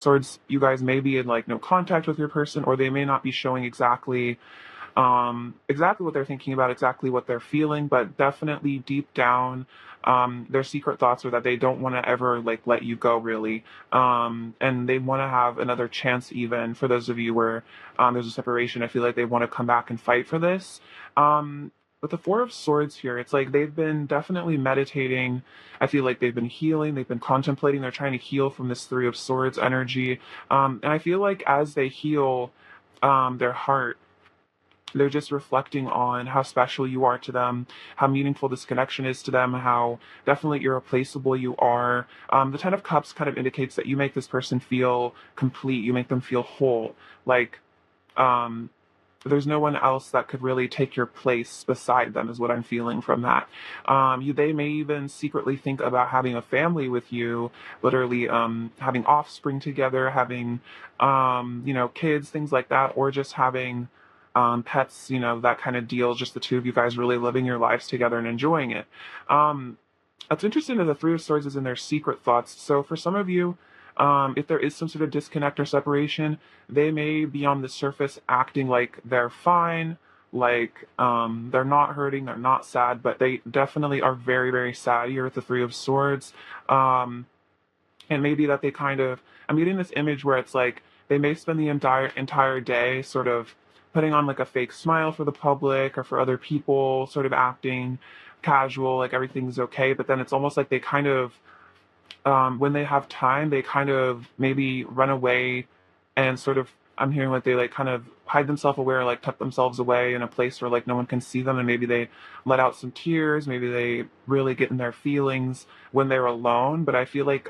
Swords, you guys may be in like no contact with your person, or they may not be showing exactly what they're thinking about, exactly what they're feeling, but definitely deep down, their secret thoughts are that they don't want to ever like let you go really. And they want to have another chance. Even for those of you where there's a separation, I feel like they want to come back and fight for this. With the Four of Swords here, it's like they've been definitely meditating. I feel like they've been healing, they've been contemplating, they're trying to heal from this Three of Swords energy. And I feel like as they heal their heart, they're just reflecting on how special you are to them, how meaningful this connection is to them, how definitely irreplaceable you are. The Ten of Cups kind of indicates that you make this person feel complete, you make them feel whole. Like, um, there's no one else that could really take your place beside them, is what I'm feeling from that. They may even secretly think about having a family with you, literally having offspring together, having, kids, things like that, or just having pets, that kind of deal, just the two of you guys really living your lives together and enjoying it. Um, What's interesting is the Three of Swords is in their secret thoughts. So for some of you, if there is some sort of disconnect or separation, they may be on the surface acting like they're fine, like they're not hurting, they're not sad, but they definitely are very, very sad here with the Three of Swords. Um, and maybe that they kind of, I'm getting this image where it's like they may spend the entire day sort of putting on like a fake smile for the public or for other people, sort of acting casual, like everything's okay, but then it's almost like they kind of when they have time, they kind of maybe run away and sort of, I'm hearing like they like kind of hide themselves away, or like tuck themselves away in a place where like no one can see them, and maybe they let out some tears, maybe they really get in their feelings when they're alone. But I feel like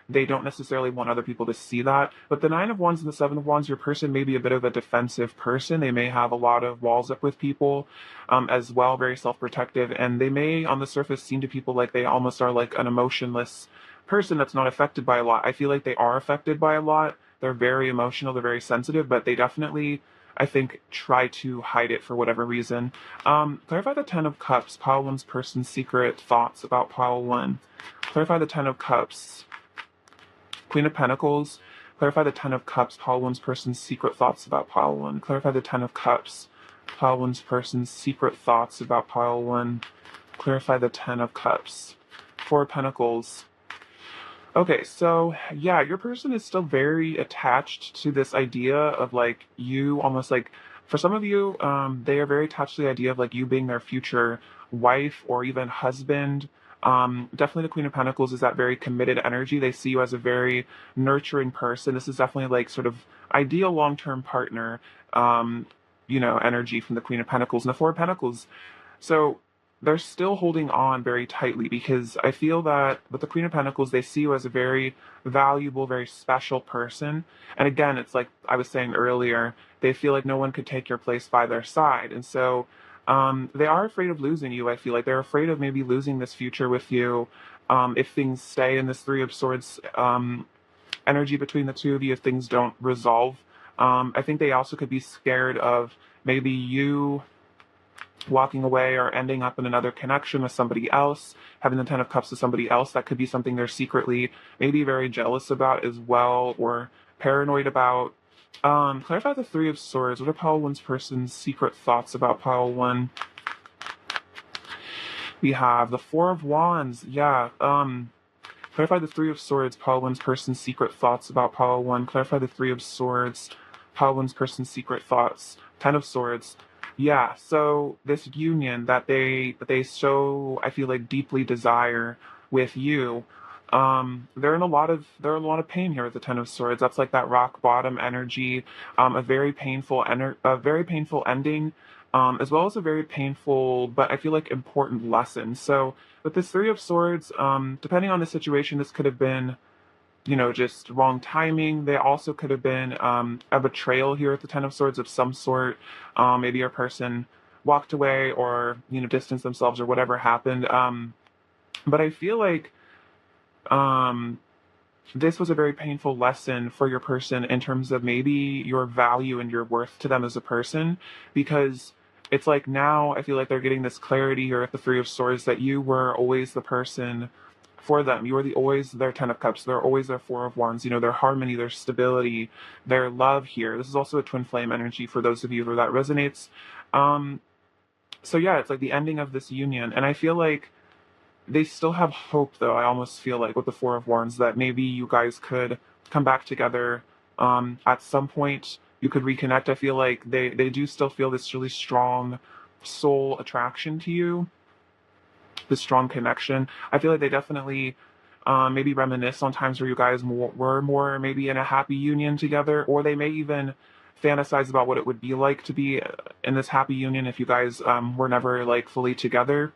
they don't necessarily want other people to see that. But the Nine of Wands and the Seven of Wands, your person may be a bit of a defensive person. They may have a lot of walls up with people as well, very self-protective, and they may on the surface seem to people like they almost are like an emotionless person that's not affected by a lot. I feel like they are affected by a lot. They're very emotional, they're very sensitive, but they definitely, I think, try to hide it for whatever reason. Clarify the Ten of Cups, pile one's person's secret thoughts about pile one. Clarify the Ten of Cups. Queen of Pentacles, clarify the Ten of Cups, pile one's person's secret thoughts about pile one. Clarify the Ten of Cups, pile one's person's secret thoughts about pile one. Clarify the Ten of Cups. Four of Pentacles. Okay, so yeah, your person is still very attached to this idea of like you almost like, for some of you, they are very attached to the idea of like you being their future wife or even husband. Definitely the Queen of Pentacles is that very committed energy. They see you as a very nurturing person. This is definitely like sort of ideal long-term partner, energy from the Queen of Pentacles and the Four of Pentacles. So they're still holding on very tightly because I feel that with the Queen of Pentacles, they see you as a very valuable, very special person. And again, it's like I was saying earlier, they feel like no one could take your place by their side. And so they are afraid of losing you. I feel like they're afraid of maybe losing this future with you if things stay in this Three of Swords energy between the two of you, if things don't resolve. I think they also could be scared of maybe you walking away or ending up in another connection with somebody else, having the Ten of Cups with somebody else. That could be something they're secretly maybe very jealous about as well, or paranoid about. Clarify the Three of Swords. What are pile one's person's secret thoughts about pile one? We have the Four of Wands. Yeah. Clarify the Three of Swords. Pile one's person's secret thoughts about pile one. Clarify the Three of Swords. Pile one's person's secret thoughts. Ten of Swords. Yeah, so this union that they so I feel like deeply desire with you, they're in a lot of pain here with the Ten of Swords. That's like that rock bottom energy, a very painful ending, as well as a very painful but I feel like important lesson. So with this Three of Swords, depending on the situation, this could have been just wrong timing. They also could have been a betrayal here at the Ten of Swords of some sort. Maybe your person walked away or, distanced themselves or whatever happened. But I feel like um, this was a very painful lesson for your person in terms of maybe your value and your worth to them as a person, because it's like now I feel like they're getting this clarity here at the Three of Swords that you were always the person for them. You are always their Ten of Cups. They're always their Four of Wands. Their harmony, their stability, their love here. This is also a twin flame energy for those of you where that resonates. So yeah, it's like the ending of this union. And I feel like they still have hope, though. I almost feel like with the Four of Wands that maybe you guys could come back together at some point. You could reconnect. I feel like they do still feel this really strong soul attraction to you, this strong connection. I feel like they definitely maybe reminisce on times where you guys were more maybe in a happy union together, or they may even fantasize about what it would be like to be in this happy union if you guys were never like fully together.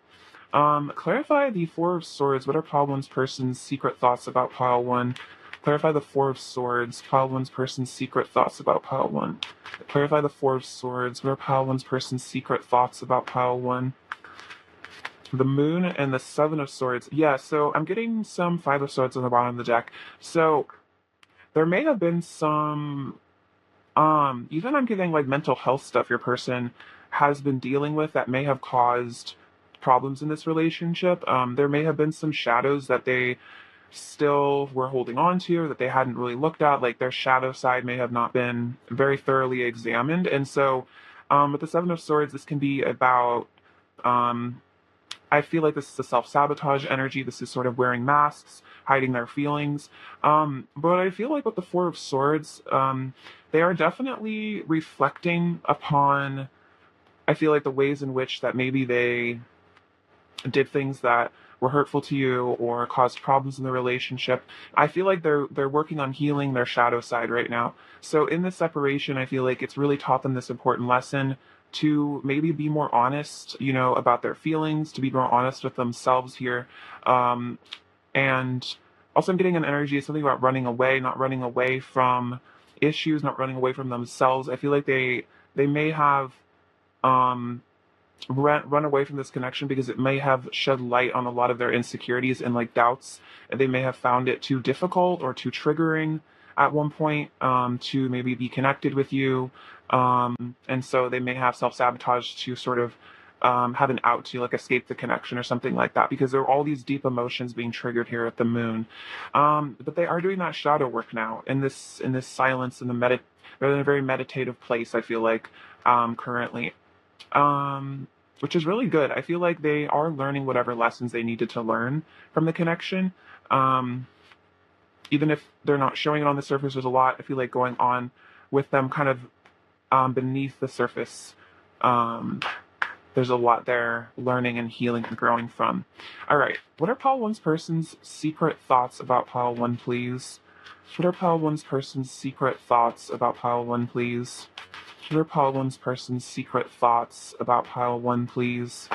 Clarify the Four of Swords. What are pile one's person's secret thoughts about pile one? Clarify the Four of Swords. Pile one's person's secret thoughts about pile one. Clarify the Four of Swords. What are pile one's person's secret thoughts about pile one? The Moon and the Seven of Swords. Yeah, so I'm getting some Five of Swords on the bottom of the deck. So there may have been some even I'm getting like mental health stuff your person has been dealing with that may have caused problems in this relationship. There may have been some shadows that they still were holding on to or that they hadn't really looked at. Like their shadow side may have not been very thoroughly examined. And so with the Seven of Swords, this can be about I feel like this is a self-sabotage energy. This is sort of wearing masks, hiding their feelings. But I feel like with the Four of Swords, they are definitely reflecting upon, I feel like the ways in which that maybe they did things that were hurtful to you or caused problems in the relationship. I feel like they're working on healing their shadow side right now. So in this separation, I feel like it's really taught them this important lesson to maybe be more honest, about their feelings, to be more honest with themselves here. And also I'm getting an energy, something about running away, not running away from issues, not running away from themselves. I feel like they may have run away from this connection because it may have shed light on a lot of their insecurities and like doubts, and they may have found it too difficult or too triggering at one point to maybe be connected with you, and so they may have self-sabotage to sort of have an out to like escape the connection or something like that, because there are all these deep emotions being triggered here at the Moon. But they are doing that shadow work now in this silence, in they're in a very meditative place, I feel like, currently, which is really good. I feel like they are learning whatever lessons they needed to learn from the connection. Even if they're not showing it on the surface, there's a lot, I feel like, going on with them kind of beneath the surface. There's a lot they're learning and healing and growing from. All right. What are pile one's person's secret thoughts about pile one, please? What are pile one's person's secret thoughts about pile one, please? What are pile one's person's secret thoughts about pile one, please?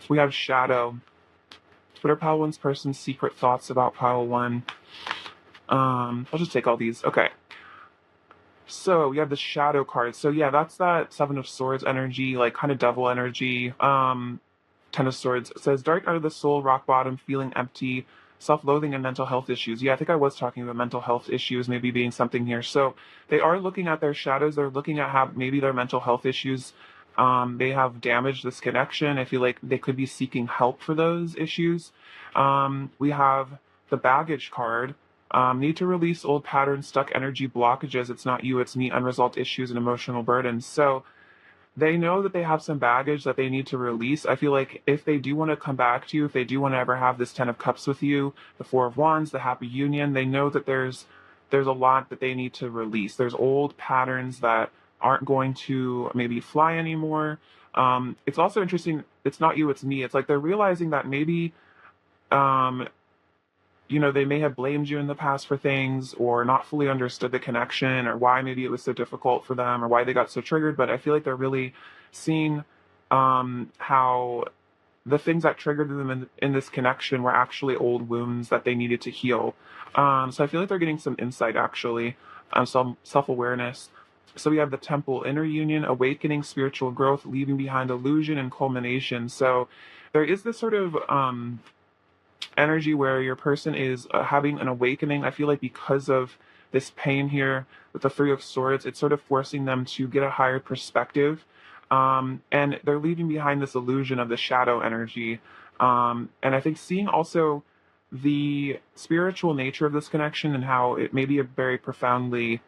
We have shadow. What are pile one's person's secret thoughts about pile one? I'll just take all these. Okay. So we have the shadow card. So yeah, that's that Seven of Swords energy, like kind of devil energy. Ten of Swords. It says dark out of the soul, rock bottom, feeling empty, self-loathing, and mental health issues. Yeah, I think I was talking about mental health issues maybe being something here. So they are looking at their shadows. They're looking at how maybe their mental health issues, they have damaged this connection. I feel like they could be seeking help for those issues. We have the baggage card. Need to release old patterns, stuck energy blockages. It's not you, it's me, unresolved issues and emotional burdens. So they know that they have some baggage that they need to release. I feel like if they do want to come back to you, if they do want to ever have this Ten of Cups with you, the Four of Wands, the happy union, they know that there's a lot that they need to release. There's old patterns that aren't going to maybe fly anymore. It's also interesting, it's not you, it's me. It's like they're realizing that maybe they may have blamed you in the past for things or not fully understood the connection or why maybe it was so difficult for them or why they got so triggered. But I feel like they're really seeing how the things that triggered them in this connection were actually old wounds that they needed to heal. So I feel like they're getting some insight, actually, some self-awareness. So we have the Temple, inner union, awakening, spiritual growth, leaving behind illusion, and culmination. So there is this sort of energy where your person is having an awakening. I feel like because of this pain here with the Three of Swords, it's sort of forcing them to get a higher perspective. And they're leaving behind this illusion of the shadow energy. And I think seeing also the spiritual nature of this connection and how it may be a very profoundly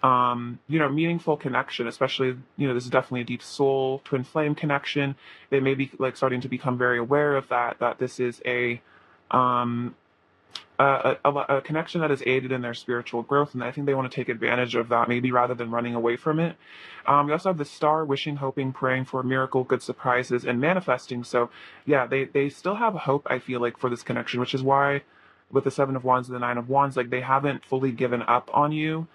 meaningful connection, especially, this is definitely a deep soul twin flame connection. They may be like starting to become very aware of that this is um, a connection that is aided in their spiritual growth, and I think they want to take advantage of that, maybe rather than running away from it. We also have the star, wishing, hoping, praying for a miracle, good surprises, and manifesting. So, yeah, they still have hope, I feel like, for this connection, which is why with the Seven of Wands and the Nine of Wands, like they haven't fully given up on you.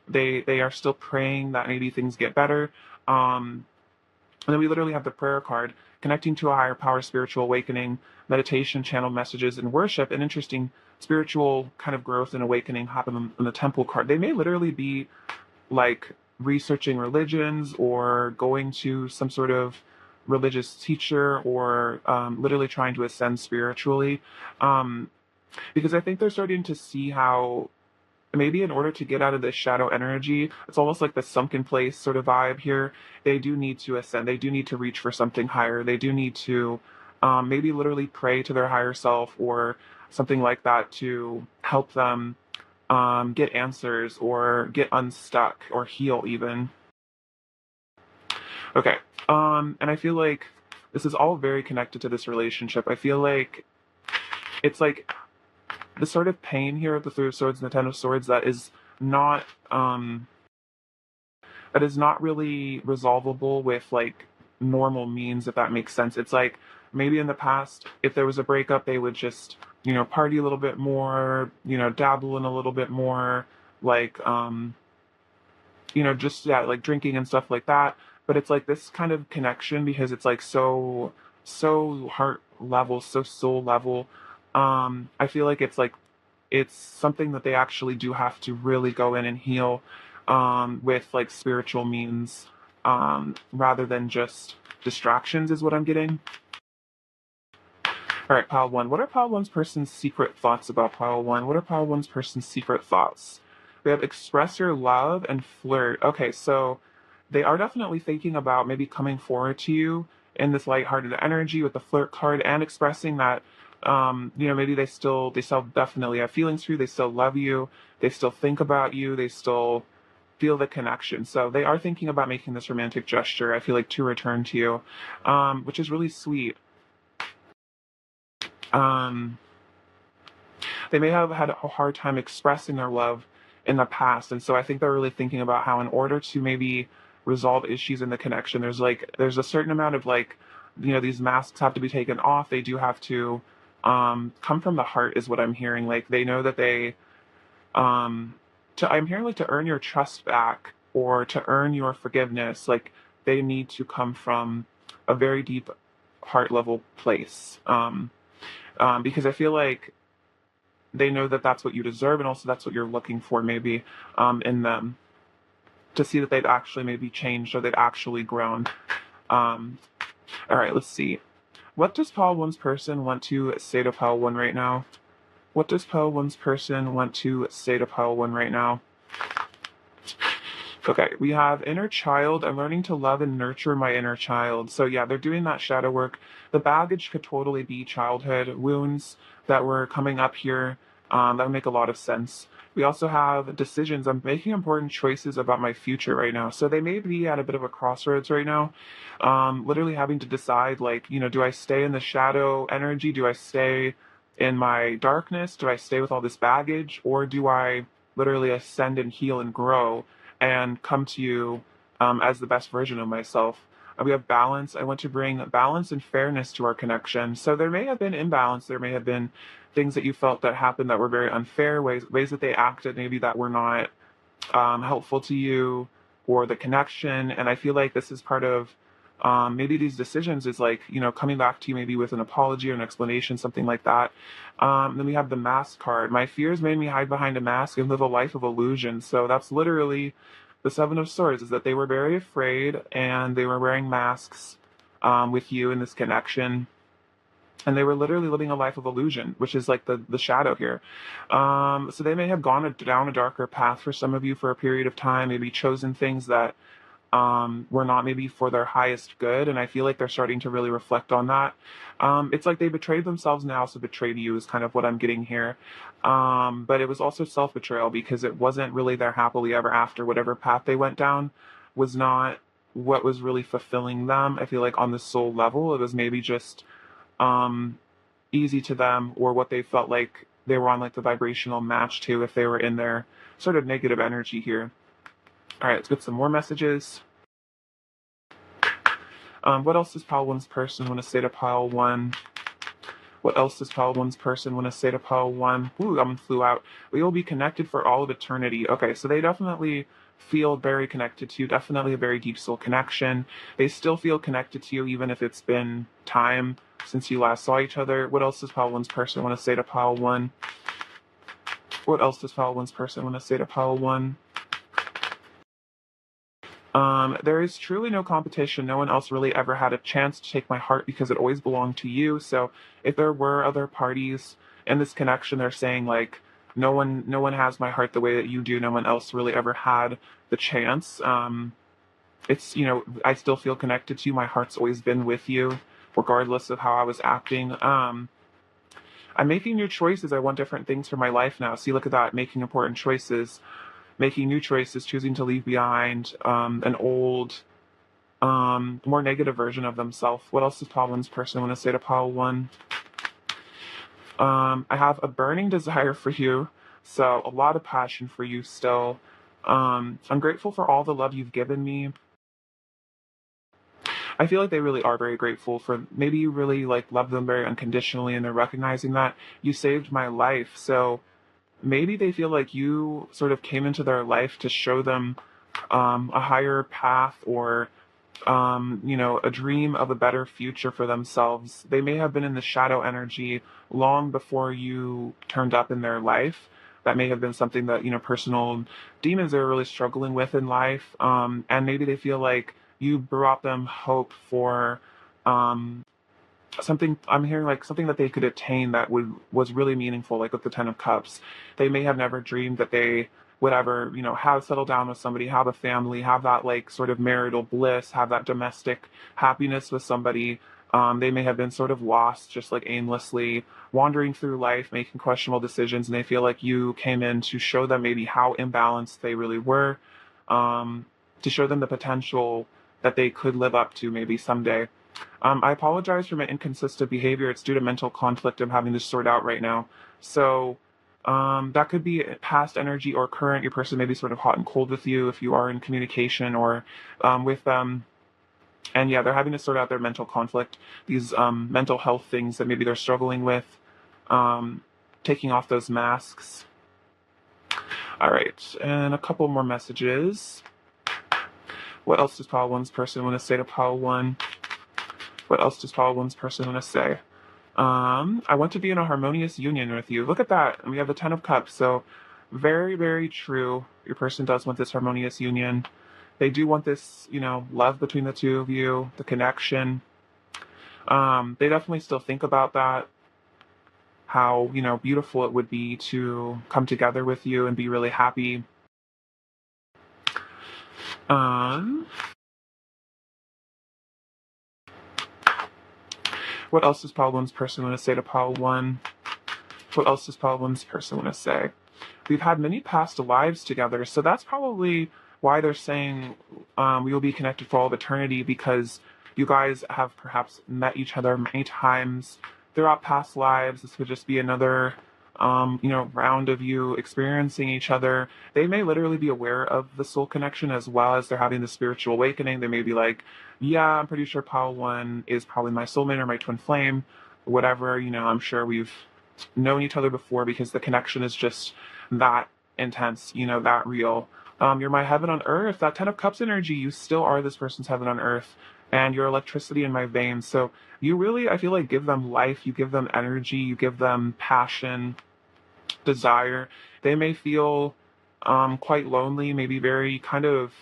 They are still praying that maybe things get better. And then we literally have the prayer card, connecting to a higher power, spiritual awakening, meditation, channeled messages, and worship. An interesting spiritual kind of growth and awakening happen in the temple card. They may literally be like researching religions or going to some sort of religious teacher or literally trying to ascend spiritually. Um, because I think they're starting to see how maybe in order to get out of this shadow energy, it's almost like the sunken place sort of vibe here. They do need to ascend. They do need to reach for something higher. They do need to maybe literally pray to their higher self or something like that to help them get answers or get unstuck or heal even. Okay. And I feel like this is all very connected to this relationship. I feel like it's like the sort of pain here with the Three of Swords and the Ten of Swords not um that is not really resolvable with like normal means, if that makes sense. It's like maybe in the past, if there was a breakup, they would just, party a little bit more, dabble in a little bit more, like just yeah, like drinking and stuff like that. But it's like this kind of connection because it's like so heart level, so soul level. I feel like it's something that they actually do have to really go in and heal with like spiritual means rather than just distractions, is what I'm getting. All right, pile one. What are pile one's person's secret thoughts about pile one? What are pile one's person's secret thoughts? We have express your love and flirt. Okay, so they are definitely thinking about maybe coming forward to you in this lighthearted energy with the flirt card and expressing that maybe they still definitely have feelings for you, they still love you, they still think about you, they still feel the connection. So they are thinking about making this romantic gesture, I feel like, to return to you, which is really sweet. Um, they may have had a hard time expressing their love in the past, and so I think they're really thinking about how in order to maybe resolve issues in the connection, there's a certain amount of like, these masks have to be taken off. They do have to come from the heart, is what I'm hearing. Like they know that um I'm hearing like to earn your trust back or to earn your forgiveness, like they need to come from a very deep heart level place. Because I feel like they know that that's what you deserve, and also that's what you're looking for, maybe in them, to see that they've actually maybe changed or they've actually grown. Um, all right, let's see. What does Pile One's person want to say to Pile One right now? What does Pile One's person want to say to Pile One right now? Okay, we have inner child. I'm learning to love and nurture my inner child. So yeah, they're doing that shadow work. The baggage could totally be childhood wounds that were coming up here. That would make a lot of sense. We also have decisions. I'm making important choices about my future right now. So they may be at a bit of a crossroads right now. Literally having to decide, like, do I stay in the shadow energy? Do I stay in my darkness? Do I stay with all this baggage? Or do I literally ascend and heal and grow and come to you as the best version of myself? We have balance. I want to bring balance and fairness to our connection. So there may have been imbalance. There may have been things that you felt that happened that were very unfair, ways that they acted maybe that were not helpful to you or the connection. And I feel like this is part of maybe these decisions is like, coming back to you maybe with an apology or an explanation, something like that. Then we have the mask card. My fears made me hide behind a mask and live a life of illusion. So that's literally the Seven of Swords, is that they were very afraid and they were wearing masks with you in this connection. And they were literally living a life of illusion, which is like the shadow here. So they may have gone down a darker path for some of you for a period of time, maybe chosen things that were not maybe for their highest good, and I feel like they're starting to really reflect on that. It's like they betrayed themselves and also betrayed you is kind of what I'm getting here. But it was also self-betrayal because it wasn't really their happily ever after. Whatever path they went down was not what was really fulfilling them. I feel like on the soul level, it was maybe just um, easy to them, or what they felt like they were on like the vibrational match to if they were in their sort of negative energy here. All right, let's get some more messages. What else does pile one's person want to say to pile one? What else does pile one's person want to say to pile one? Ooh, I'm flew out. We will be connected for all of eternity. Okay, so they definitely feel very connected to you, definitely a very deep soul connection. They still feel connected to you even if it's been time since you last saw each other. What else does pile one's person want to say to pile one? What else does pile one's person want to say to pile one? There is truly no competition. No one else really ever had a chance to take my heart because it always belonged to you. So if there were other parties in this connection, they're saying like, no one has my heart the way that you do. No one else really ever had the chance. It's, I still feel connected to you. My heart's always been with you, regardless of how I was acting. I'm making new choices. I want different things for my life now. See, look at that, making important choices, making new choices, choosing to leave behind an old, more negative version of themselves. What else does pile one's person want to say to pile one? I have a burning desire for you, so a lot of passion for you still. I'm grateful for all the love you've given me. I feel like they really are very grateful for, maybe you really like love them very unconditionally and they're recognizing that you saved my life. So maybe they feel like you sort of came into their life to show them a higher path, or a dream of a better future for themselves. They may have been in the shadow energy long before you turned up in their life. That may have been something that, personal demons they're really struggling with in life. And maybe they feel like you brought them hope for um, something. I'm hearing like something that they could attain that was really meaningful, like with the Ten of Cups. They may have never dreamed that they would ever, have settled down with somebody, have a family, have that like sort of marital bliss, have that domestic happiness with somebody. They may have been sort of lost, just like aimlessly wandering through life, making questionable decisions, and they feel like you came in to show them maybe how imbalanced they really were, to show them the potential that they could live up to maybe someday. I apologize for my inconsistent behavior. It's due to mental conflict I'm having to sort out right now. So that could be past energy or current. Your person may be sort of hot and cold with you if you are in communication or with them. And yeah, they're having to sort out their mental conflict, these mental health things that maybe they're struggling with, um, taking off those masks. All right, and a couple more messages. What else does pile one's person want to say to pile one? What else does pile one's person want to say? I want to be in a harmonious union with you. Look at that. And we have the Ten of Cups. So very, very true. Your person does want this harmonious union. They do want this, love between the two of you, the connection. They definitely still think about that, how, beautiful it would be to come together with you and be really happy. Um, what else does pile one's person want to say to pile one? What else does pile one's person want to say? We've had many past lives together, so that's probably why they're saying we will be connected for all of eternity, because you guys have perhaps met each other many times throughout past lives. This could just be another round of you experiencing each other. They may literally be aware of the soul connection as well as they're having the spiritual awakening. They may be like, yeah, I'm pretty sure pile one is probably my soulmate or my twin flame, whatever. I'm sure we've known each other before because the connection is just that intense, that real. You're my heaven on earth. That Ten of Cups energy, you still are this person's heaven on earth, and your electricity in my veins. So you really, I feel like, give them life, you give them energy, you give them passion, desire. They may feel quite lonely, maybe very kind of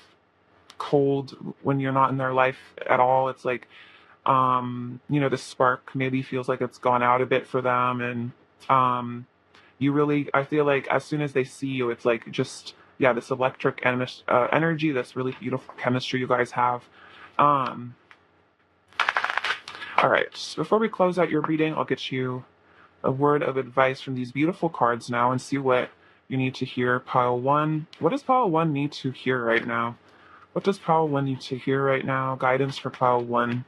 cold when you're not in their life at all. It's like, the spark maybe feels like it's gone out a bit for them. And you really, I feel like as soon as they see you, it's like just yeah, this electric energy, this really beautiful chemistry you guys have. Um, all right, before we close out your reading, I'll get you a word of advice from these beautiful cards now and see what you need to hear. Pile one. What does pile one need to hear right now? What does pile one need to hear right now? Guidance for pile one.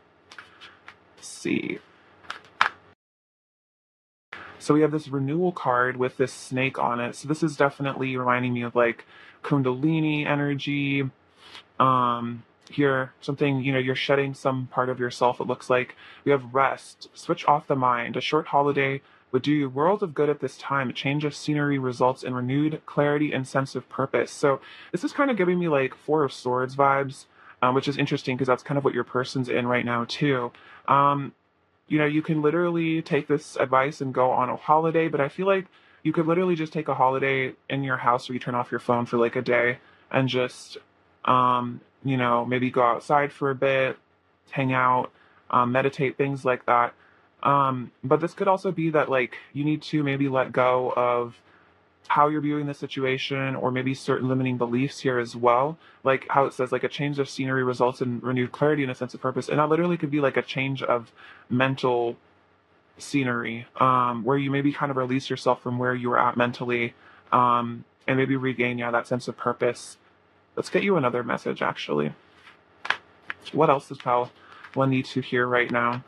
Let's see. So we have this renewal card with this snake on it. So this is definitely reminding me of like Kundalini energy. Here, something, you're shedding some part of yourself, it looks like. We have rest, switch off the mind. A short holiday would do you world of good at this time. A change of scenery results in renewed clarity and sense of purpose. So this is kind of giving me like Four of Swords vibes, which is interesting because that's kind of what your person's in right now too. Um, you can literally take this advice and go on a holiday, but I feel like you could literally just take a holiday in your house where you turn off your phone for like a day and just, maybe go outside for a bit, hang out, meditate, things like that. But this could also be that like you need to maybe let go of how you're viewing the situation, or maybe certain limiting beliefs here as well. Like how it says, like a change of scenery results in renewed clarity and a sense of purpose. And that literally could be like a change of mental scenery, where you maybe kind of release yourself from where you were at mentally, and maybe regain, yeah, that sense of purpose. Let's get you another message, actually. What else does Pal One need to hear right now?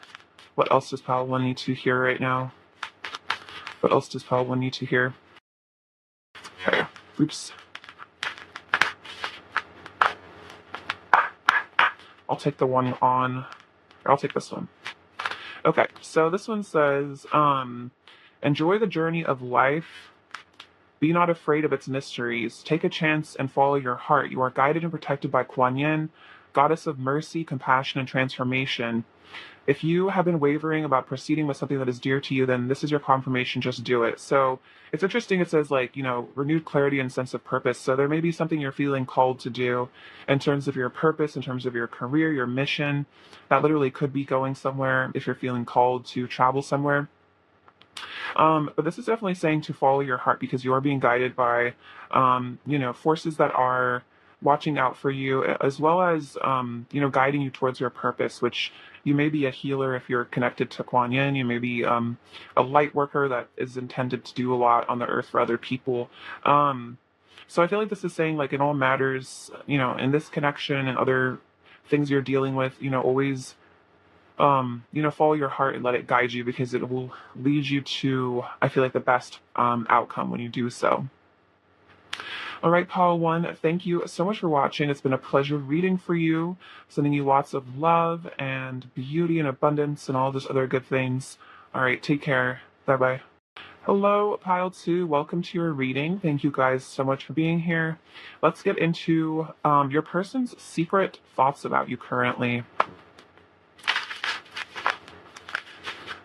What else does Pal One need to hear right now? What else does Pal One need to hear? Okay. Oops. I'll take the one on, or I'll take this one. Okay, so this one says, enjoy the journey of life. Be not afraid of its mysteries. Take a chance and follow your heart. You are guided and protected by Kuan Yin, goddess of mercy, compassion, and transformation. If you have been wavering about proceeding with something that is dear to you, then this is your confirmation. Just do it. So it's interesting. It says like, renewed clarity and sense of purpose. So there may be something you're feeling called to do in terms of your purpose, in terms of your career, your mission. That literally could be going somewhere if you're feeling called to travel somewhere. But this is definitely saying to follow your heart because you are being guided by, forces that are watching out for you, as well as, guiding you towards your purpose, which you may be a healer if you're connected to Kuan Yin. You may be a light worker that is intended to do a lot on the earth for other people. So I feel like this is saying like in all matters, in this connection and other things you're dealing with, always follow your heart and let it guide you because it will lead you to, I feel like, the best outcome when you do so. All right, Paul One, thank you so much for watching. It's been a pleasure reading for you, sending you lots of love and beauty and abundance and all those other good things. All right, take care. Bye-bye. Hello, Pile 2. Welcome to your reading. Thank you guys so much for being here. Let's get into your person's secret thoughts about you currently.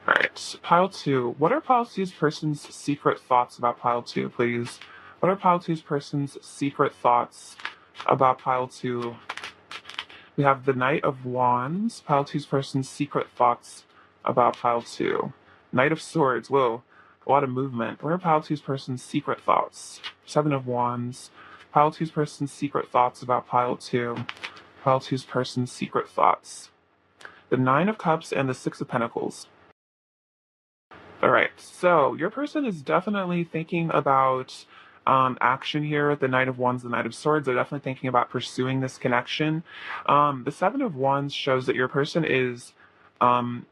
All right, Pile 2. What are Pile 2's person's secret thoughts about Pile 2, please? What are Pile 2's person's secret thoughts about Pile 2? We have the Knight of Wands. Pile 2's person's secret thoughts about Pile 2. Knight of Swords. Whoa, a lot of movement. What are Pile 2's person's secret thoughts? Seven of Wands. Pile 2's person's secret thoughts about Pile 2. Pile 2's person's secret thoughts. The Nine of Cups and the Six of Pentacles. All right, so your person is definitely thinking about action here. The Knight of Wands, the Knight of Swords, they're definitely thinking about pursuing this connection. The Seven of Wands shows that your person is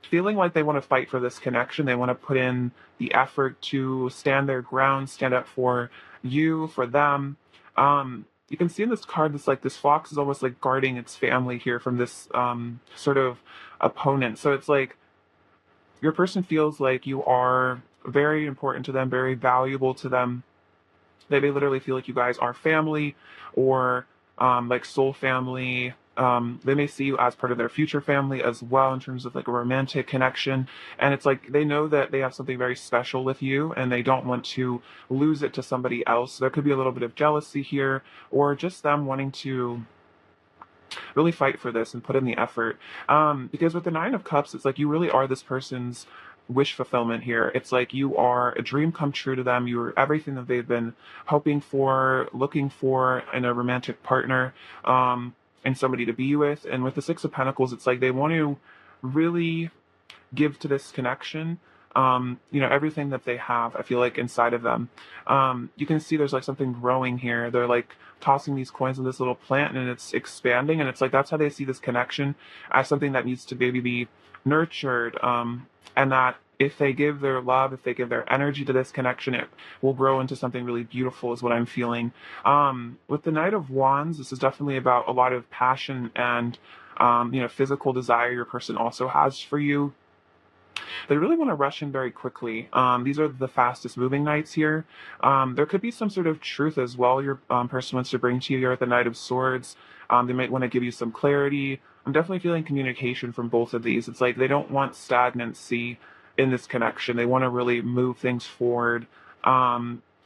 feeling like they want to fight for this connection. They want to put in the effort to stand their ground, stand up for you, for them. You can see in this card, this fox is almost like guarding its family here from this sort of opponent. So it's like, your person feels like you are very important to them, very valuable to them. They may literally feel like you guys are family or like soul family. They may see you as part of their future family as well in terms of like a romantic connection. And it's like they know that they have something very special with you and they don't want to lose it to somebody else. There could be a little bit of jealousy here or just them wanting to really fight for this and put in the effort. Because with the Nine of Cups, it's like you really are this person's wish fulfillment here. It's like you are a dream come true to them. You're everything that they've been hoping for, looking for in a romantic partner, and somebody to be with. And with the Six of Pentacles, it's like they want to really give to this connection, everything that they have, I feel like, inside of them. You can see there's like something growing here. They're like tossing these coins in this little plant and it's expanding. And it's like that's how they see this connection, as something that needs to maybe be nurtured. And that if they give their love, if they give their energy to this connection, it will grow into something really beautiful, is what I'm feeling. With the Knight of Wands, this is definitely about a lot of passion and physical desire your person also has for you. They really want to rush in very quickly. These are the fastest moving knights here. There could be some sort of truth as well your person wants to bring to you. You're at the Knight of Swords. They might want to give you some clarity. I'm definitely feeling communication from both of these. It's like they don't want stagnancy in this connection. They want to really move things forward.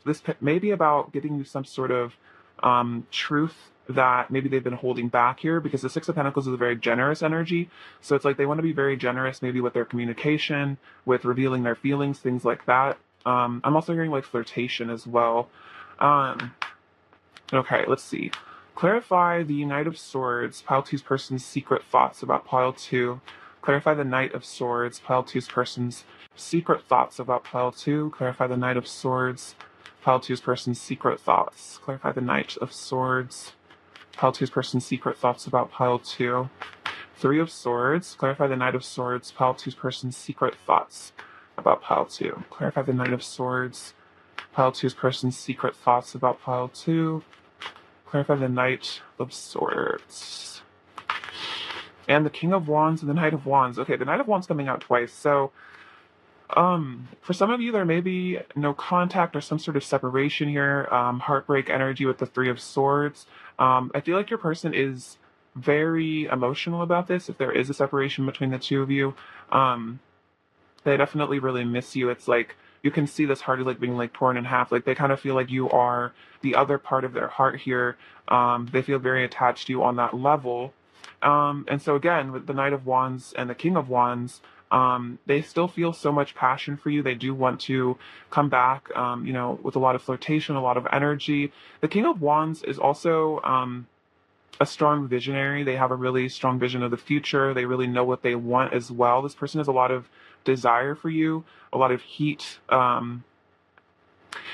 This may be about giving you some sort of truth that maybe they've been holding back here, because the Six of Pentacles is a very generous energy. So it's like they want to be very generous, maybe with their communication, with revealing their feelings, things like that. I'm also hearing like flirtation as well. Okay, let's see. Clarify the Knight of Swords, pile two's person's secret thoughts about pile two. Clarify the Knight of Swords, pile two's person's secret thoughts about pile two. Clarify the Knight of Swords, pile two's person's secret thoughts. Clarify the Knight of Swords, pile two's person's secret thoughts about pile two. Three of Swords. Clarify the Knight of Swords, pile two's person's secret thoughts about pile two. Clarify the Knight of Swords, pile two's person's secret thoughts about pile two. Clarify the Knight of Swords. And the King of Wands and the Knight of Wands. Okay, the Knight of Wands coming out twice. So for some of you, there may be no contact or some sort of separation here. Heartbreak energy with the Three of Swords. I feel like your person is very emotional about this. If there is a separation between the two of you, they definitely really miss you. It's like you can see this heart is like being like torn in half. Like they kind of feel like you are the other part of their heart here. They feel very attached to you on that level. And so again, with the Knight of Wands and the King of Wands, they still feel so much passion for you. They do want to come back, with a lot of flirtation, a lot of energy. The King of Wands is also a strong visionary. They have a really strong vision of the future. They really know what they want as well. This person has a lot of desire for you, a lot of heat. And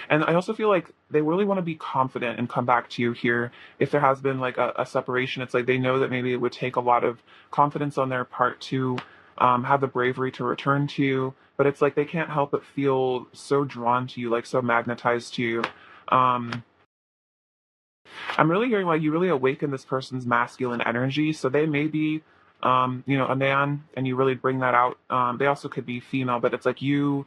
I also feel like they really want to be confident and come back to you here. If there has been like a separation, it's like they know that maybe it would take a lot of confidence on their part to have the bravery to return to you. But it's like they can't help but feel so drawn to you, like so magnetized to you. I'm really hearing like you really awaken this person's masculine energy. So they may be, a man, and you really bring that out. They also could be female, but it's like you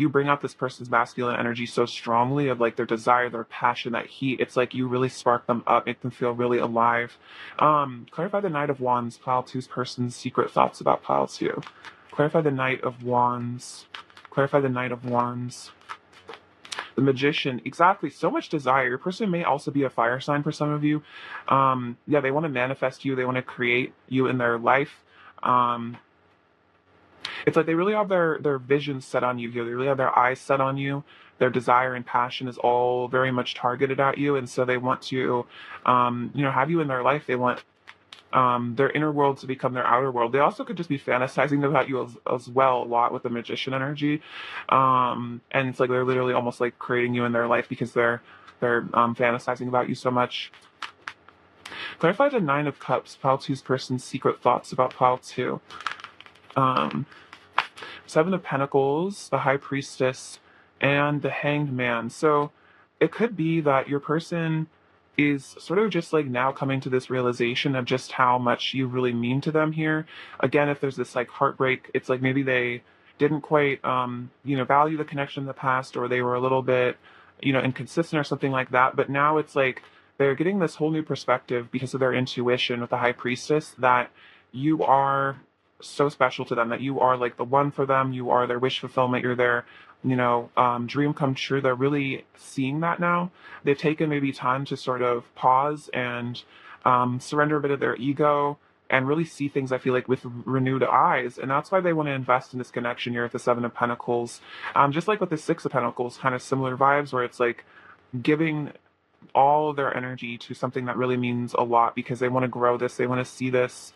bring out this person's masculine energy so strongly, of like their desire, their passion, that heat. It's like you really spark them up, make them feel really alive. Clarify the Knight of Wands, pile two's person's secret thoughts about pile two. Clarify the Knight of Wands. Clarify the Knight of Wands. The Magician, exactly, so much desire. Your person may also be a fire sign for some of you. They want to manifest you. They want to create you in their life. It's like they really have their vision set on you here. They really have their eyes set on you. Their desire and passion is all very much targeted at you. And so they want to, have you in their life. They want their inner world to become their outer world. They also could just be fantasizing about you as well a lot with the Magician energy. And it's like they're literally almost like creating you in their life because they're fantasizing about you so much. Clarify the Nine of Cups, pile two's person's secret thoughts about pile two. Seven of Pentacles, the High Priestess, and the Hanged Man. So it could be that your person is sort of just like now coming to this realization of just how much you really mean to them here. Again, if there's this like heartbreak, it's like maybe they didn't quite, value the connection in the past, or they were a little bit, inconsistent or something like that. But now it's like they're getting this whole new perspective because of their intuition with the High Priestess, that you are so special to them, that you are like the one for them. You are their wish fulfillment. You're their, dream come true. They're really seeing that now. They've taken maybe time to sort of pause and surrender a bit of their ego and really see things, I feel like, with renewed eyes. And that's why they want to invest in this connection here with the Seven of Pentacles. Just like with the Six of Pentacles, kind of similar vibes where it's like giving all their energy to something that really means a lot because they want to grow this, they want to see this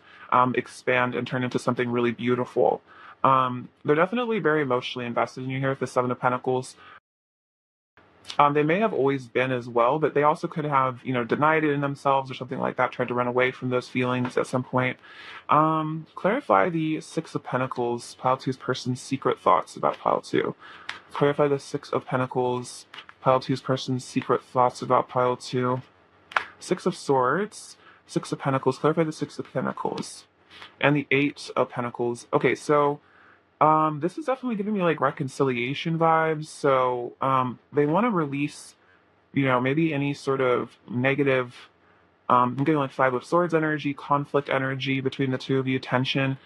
expand and turn into something really beautiful. They're definitely very emotionally invested in you here with the Seven of Pentacles. They may have always been as well, but they also could have, denied it in themselves or something like that, tried to run away from those feelings at some point. Clarify the Six of Pentacles, Pile Two's person's secret thoughts about Pile Two. Clarify the Six of Pentacles, Pile Two's person's secret thoughts about Pile Two. Six of Swords, Six of Pentacles, clarify the Six of Pentacles. And the Eight of Pentacles. Okay, so this is definitely giving me like reconciliation vibes. So they want to release, maybe any sort of negative. I'm getting like Five of Swords energy, conflict energy between the two of you, tension.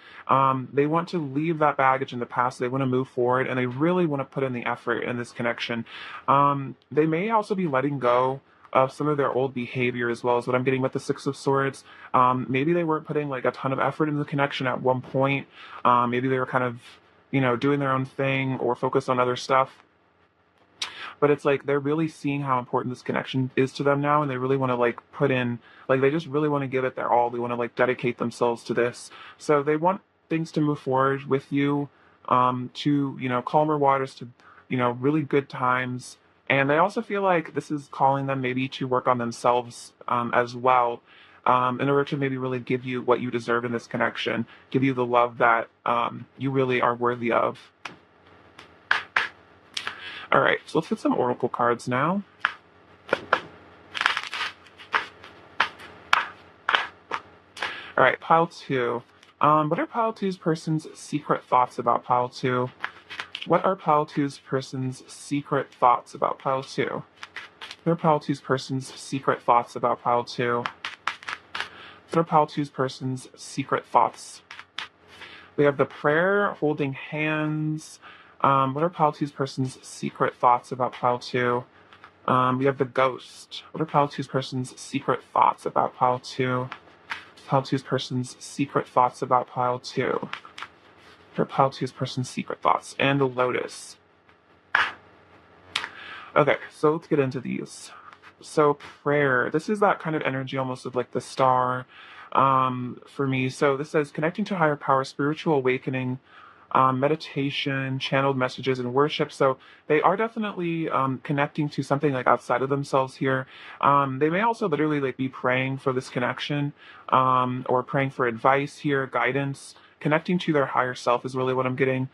They want to leave that baggage in the past. They want to move forward, and they really want to put in the effort in this connection. They may also be letting go of some of their old behavior as well, as what I'm getting with the Six of Swords. Maybe they weren't putting like a ton of effort in the connection at one point. Maybe they were kind of, doing their own thing or focused on other stuff. But it's like they're really seeing how important this connection is to them now, and they really want to like put in, like they just really want to give it their all. They want to like dedicate themselves to this. So they want things to move forward with you, to calmer waters, to really good times. And they also feel like this is calling them maybe to work on themselves as well, in order to maybe really give you what you deserve in this connection, give you the love that you really are worthy of. All right, so let's get some oracle cards now. All right, Pile Two. What are Pile Two's person's secret thoughts about Pile Two? What are Pile Two's person's secret thoughts about Pile Two? What are Pile Two's person's secret thoughts about Pile Two? What are Pile Two's person's secret thoughts? We have the prayer, holding hands. What are Pile Two's person's secret thoughts about Pile Two? We have the ghost. What are Pile Two's person's secret thoughts about Pile Two? Pile Two's person's secret thoughts about Pile Two. What are Pile Two's person's secret thoughts? And the lotus. Okay, so let's get into these. So prayer. This is that kind of energy almost of like the star for me. So this says connecting to higher power, spiritual awakening, meditation, channeled messages, and worship. So they are definitely connecting to something like outside of themselves here. They may also literally like be praying for this connection, or praying for advice here, guidance. Connecting to their higher self is really what I'm getting.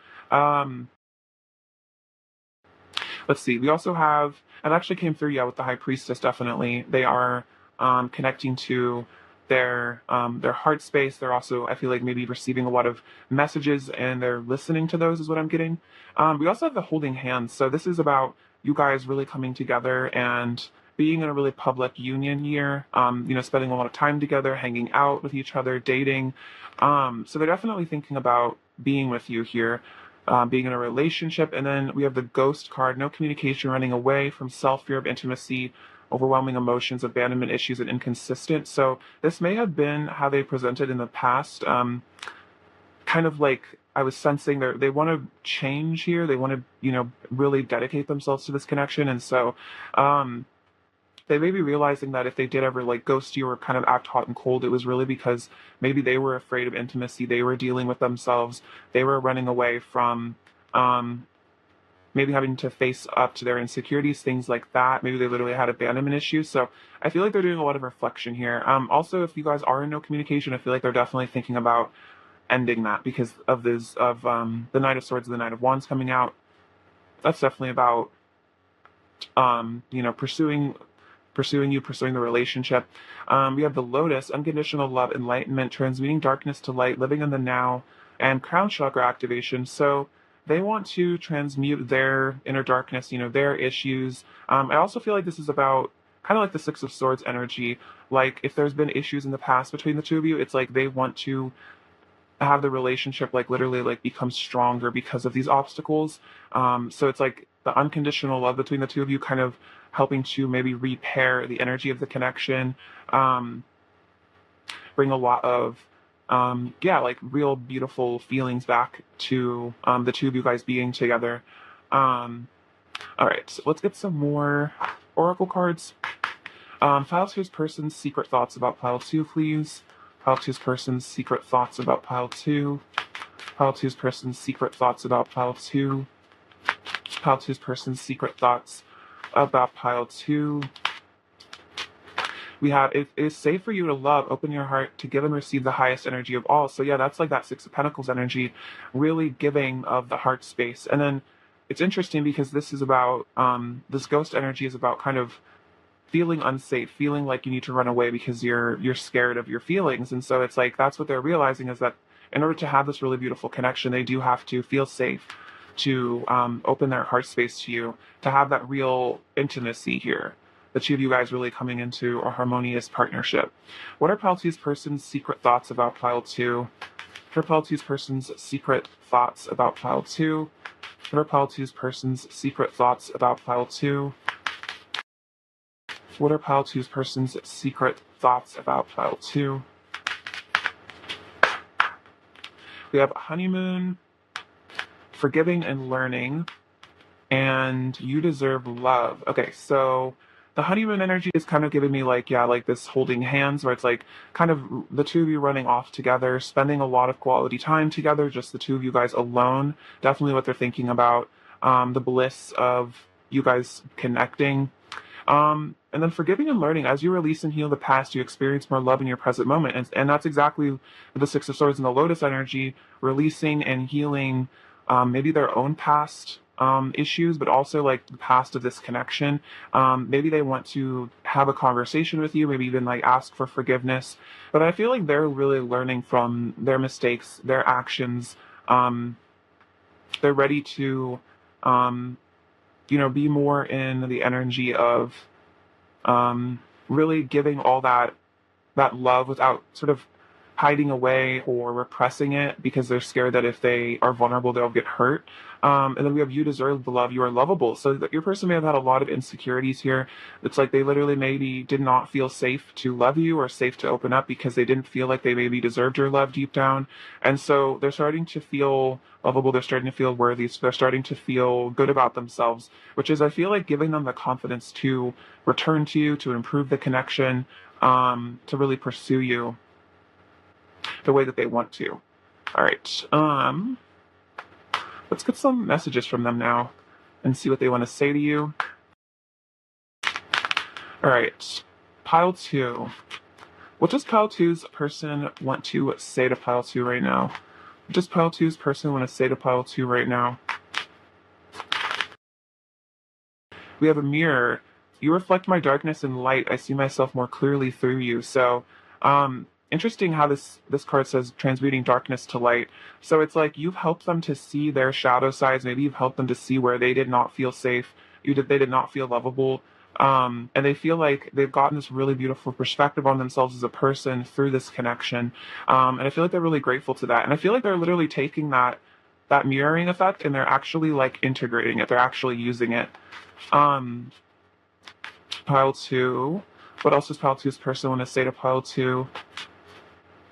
Let's see. We also have, and actually came through, yeah, with the High Priestess. Definitely, they are connecting to their heart space. They're also, I feel like, maybe receiving a lot of messages, and they're listening to those. Is what I'm getting. We also have the holding hands. So this is about you guys really coming together and being in a really public union year. Spending a lot of time together, hanging out with each other, dating. So they're definitely thinking about being with you here. Being in a relationship. And then we have the ghost card, no communication, running away from self, fear of intimacy, overwhelming emotions, abandonment issues, and inconsistent. So this may have been how they presented in the past. Kind of like I was sensing they want to change here. They want to, really dedicate themselves to this connection. And so they may be realizing that if they did ever like ghost you or kind of act hot and cold, it was really because maybe they were afraid of intimacy. They were dealing with themselves. They were running away from maybe having to face up to their insecurities, things like that. Maybe they literally had abandonment issues. So I feel like they're doing a lot of reflection here. Also, if you guys are in no communication, I feel like they're definitely thinking about ending that because of the Knight of Swords and the Knight of Wands coming out. That's definitely about pursuing you, pursuing the relationship. We have the Lotus, unconditional love, enlightenment, transmuting darkness to light, living in the now, and crown chakra activation. So they want to transmute their inner darkness, their issues. I also feel like this is about kind of like the Six of Swords energy. Like if there's been issues in the past between the two of you, it's like they want to have the relationship like literally like become stronger because of these obstacles. So it's like the unconditional love between the two of you kind of helping to maybe repair the energy of the connection, bring a lot of yeah, like real beautiful feelings back to the two of you guys being together. All right, so let's get some more oracle cards. Pile two's person's secret thoughts about pile two, please. Pile two's person's secret thoughts about pile two. Pile two's person's secret thoughts about pile two. Pile two's person's secret thoughts about pile two. We have, it is safe for you to love, open your heart, to give and receive the highest energy of all. So yeah, that's like that Six of Pentacles energy, really giving of the heart space. And then it's interesting because this is about, this ghost energy is about kind of feeling unsafe, feeling like you need to run away because you're scared of your feelings. And so it's like, that's what they're realizing, is that in order to have this really beautiful connection, they do have to feel safe to open their heart space to you, to have that real intimacy here. The two of you guys really coming into a harmonious partnership. What are Pile 2's person's secret thoughts about Pile 2? What are Pile 2's person's secret thoughts about Pile 2? What are Pile 2's person's secret thoughts about Pile 2? What are Pile 2's person's secret thoughts about Pile 2? We have honeymoon, forgiving and learning, and you deserve love. Okay, so the honeymoon energy is kind of giving me like, yeah, like this holding hands, where it's like kind of the two of you running off together, spending a lot of quality time together, just the two of you guys alone. Definitely what they're thinking about. The bliss of you guys connecting. And then forgiving and learning. As you release and heal the past, you experience more love in your present moment. And that's exactly the Six of Swords and the Lotus energy, releasing and healing maybe their own past issues, but also like the past of this connection. Maybe they want to have a conversation with you, maybe even like ask for forgiveness. But I feel like they're really learning from their mistakes, their actions. They're ready to, be more in the energy of really giving all that love without sort of hiding away or repressing it, because they're scared that if they are vulnerable, they'll get hurt. And then we have you deserve the love, you are lovable. So that your person may have had a lot of insecurities here. It's like they literally maybe did not feel safe to love you or safe to open up because they didn't feel like they maybe deserved your love deep down. And so they're starting to feel lovable, they're starting to feel worthy, so they're starting to feel good about themselves, which is, I feel like, giving them the confidence to return to you, to improve the connection, to really pursue you the way that they want to. All right. Let's get some messages from them now and see what they want to say to you. All right. Pile 2. What does Pile 2's person want to say to Pile 2 right now? What does Pile 2's person want to say to Pile 2 right now? We have a mirror. You reflect my darkness and light. I see myself more clearly through you. So, interesting how this card says transmuting darkness to light. So it's like you've helped them to see their shadow sides. Maybe you've helped them to see where they did not feel safe. They did not feel lovable. And they feel like they've gotten this really beautiful perspective on themselves as a person through this connection. And I feel like they're really grateful to that. And I feel like they're literally taking that mirroring effect and they're actually like integrating it. They're actually using it. Pile 2. What else does Pile 2's person want to say to Pile 2?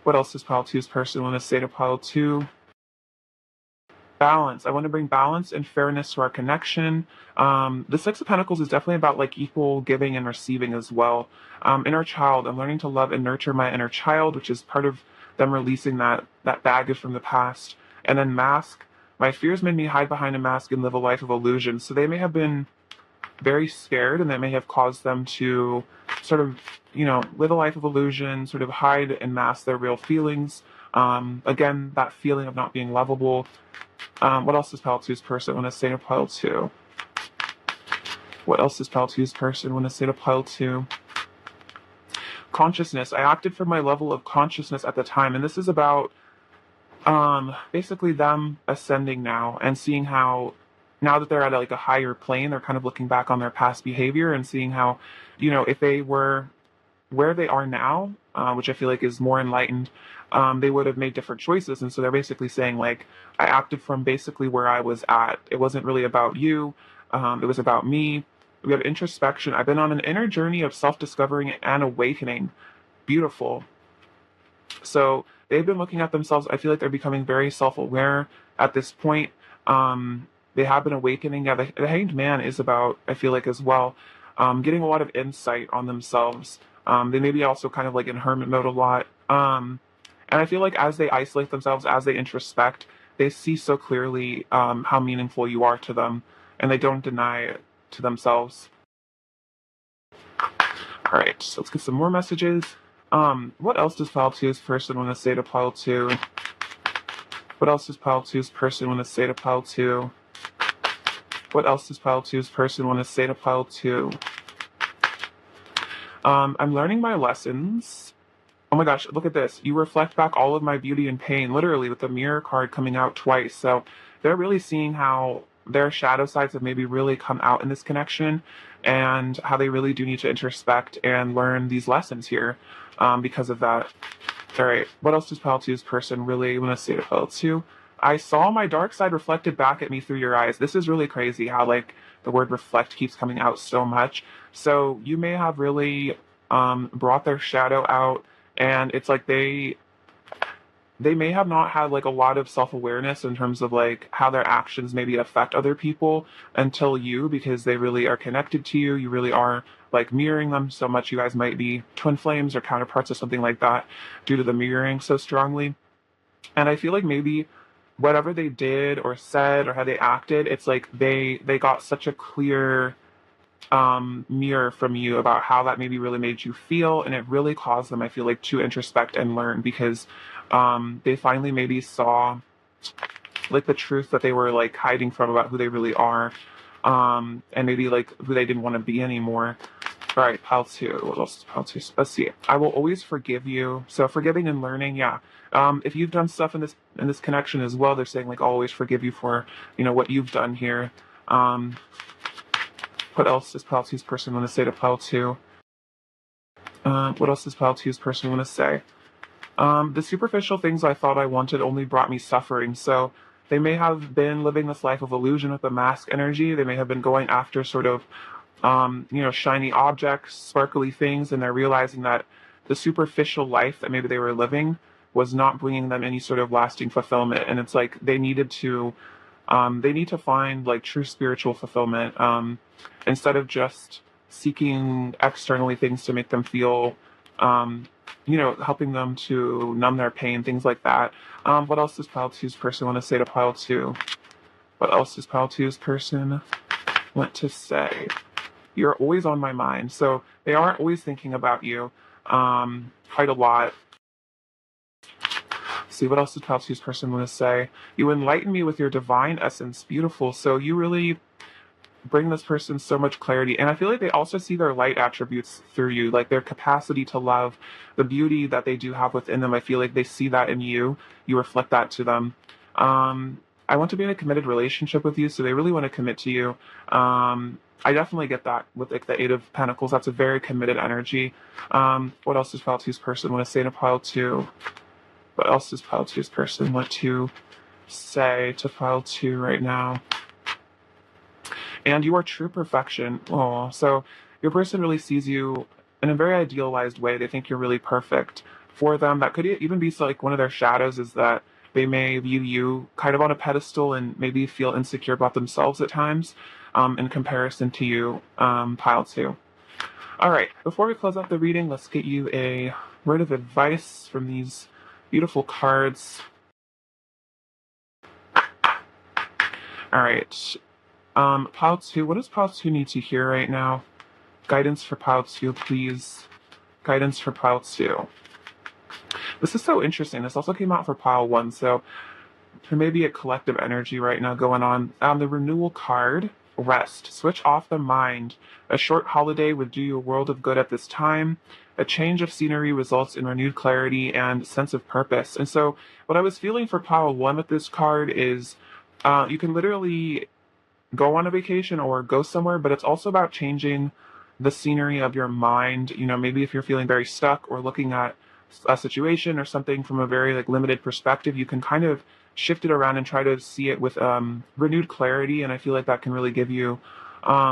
What else does Pile 2's person want to say to Pile 2? Balance. I want to bring balance and fairness to our connection. The Six of Pentacles is definitely about like equal giving and receiving as well. Inner child. I'm learning to love and nurture my inner child, which is part of them releasing that baggage from the past. And then mask. My fears made me hide behind a mask and live a life of illusion. So they may have been very scared, and that may have caused them to sort of, live a life of illusion, sort of hide and mask their real feelings. Again, that feeling of not being lovable. What else does Pile 2's person want to say to Pile 2? What else does Pile 2's person want to say to Pile 2? Consciousness. I acted from my level of consciousness at the time, and this is about basically them ascending now and seeing how, now that they're at like a higher plane, they're kind of looking back on their past behavior and seeing how, if they were where they are now, which I feel like is more enlightened, they would have made different choices. And so they're basically saying, like, I acted from basically where I was at. It wasn't really about you. It was about me. We have introspection. I've been on an inner journey of self-discovering and awakening. Beautiful. So they've been looking at themselves. I feel like they're becoming very self-aware at this point. They have been awakening. Yeah, the Hanged Man is about, I feel like, as well, getting a lot of insight on themselves. They may be also kind of like in hermit mode a lot. And I feel like as they isolate themselves, as they introspect, they see so clearly how meaningful you are to them, and they don't deny it to themselves. All right, so let's get some more messages. What else does Pile 2's person want to say to Pile 2? What else does Pile 2's person want to say to Pile 2? What else does Pile 2's person want to say to Pile 2? I'm learning my lessons. Oh my gosh, look at this. You reflect back all of my beauty and pain, literally, with the mirror card coming out twice. So they're really seeing how their shadow sides have maybe really come out in this connection, and how they really do need to introspect and learn these lessons here because of that. All right, what else does Pile 2's person really want to say to Pile 2? I saw my dark side reflected back at me through your eyes. This is really crazy how, like, the word reflect keeps coming out so much. So you may have really brought their shadow out, and it's like they may have not had like a lot of self-awareness in terms of like how their actions maybe affect other people until you, because they really are connected to you. You really are like mirroring them so much. You guys might be twin flames or counterparts or something like that due to the mirroring so strongly. And I feel like maybe whatever they did or said or how they acted, it's like they got such a clear mirror from you about how that maybe really made you feel, and it really caused them, I feel like, to introspect and learn, because they finally maybe saw like the truth that they were like hiding from about who they really are, and maybe like who they didn't want to be anymore. All right, Pile 2. What else is Pile 2? Let's see. I will always forgive you. So forgiving and learning, yeah. If you've done stuff in this connection as well, they're saying like I'll always forgive you for what you've done here. Um, what else does Pile 2's person want to say to Pile 2? What else does Pile 2's person want to say? The superficial things I thought I wanted only brought me suffering. So they may have been living this life of illusion with the mask energy. They may have been going after sort of, shiny objects, sparkly things, and they're realizing that the superficial life that maybe they were living was not bringing them any sort of lasting fulfillment. And it's like they need to find like true spiritual fulfillment, instead of just seeking externally things to make them feel, helping them to numb their pain, things like that. What else does Pile 2's person want to say to Pile 2? What else does Pile 2's person want to say? You're always on my mind. So they are always thinking about you quite a lot. See, what else does Pile 2's person want to say? You enlighten me with your divine essence. Beautiful. So you really bring this person so much clarity. And I feel like they also see their light attributes through you, like their capacity to love, the beauty that they do have within them. I feel like they see that in you. You reflect that to them. I want to be in a committed relationship with you, so they really want to commit to you. I definitely get that with like the Eight of Pentacles. That's a very committed energy. What else does Pile 2's person want to say to Pile 2? What else does Pile 2's person want to say to Pile 2 right now? And you are true perfection. Oh, so your person really sees you in a very idealized way. They think you're really perfect for them. That could even be like one of their shadows, is that they may view you kind of on a pedestal and maybe feel insecure about themselves at times, in comparison to you, Pile 2. All right, before we close out the reading, let's get you a word of advice from these beautiful cards. All right. Pile 2, what does Pile 2 need to hear right now? Guidance for Pile 2, please. Guidance for Pile 2. This is so interesting. This also came out for Pile 1, so there may be a collective energy right now going on. The renewal card, rest. Switch off the mind. A short holiday would do you a world of good at this time. A change of scenery results in renewed clarity and sense of purpose. And so what I was feeling for Pile 1 with this card is you can literally go on a vacation or go somewhere, but it's also about changing the scenery of your mind. Maybe if you're feeling very stuck or looking at a situation or something from a very like limited perspective, you can kind of shift it around and try to see it with renewed clarity. And I feel like that can really give you a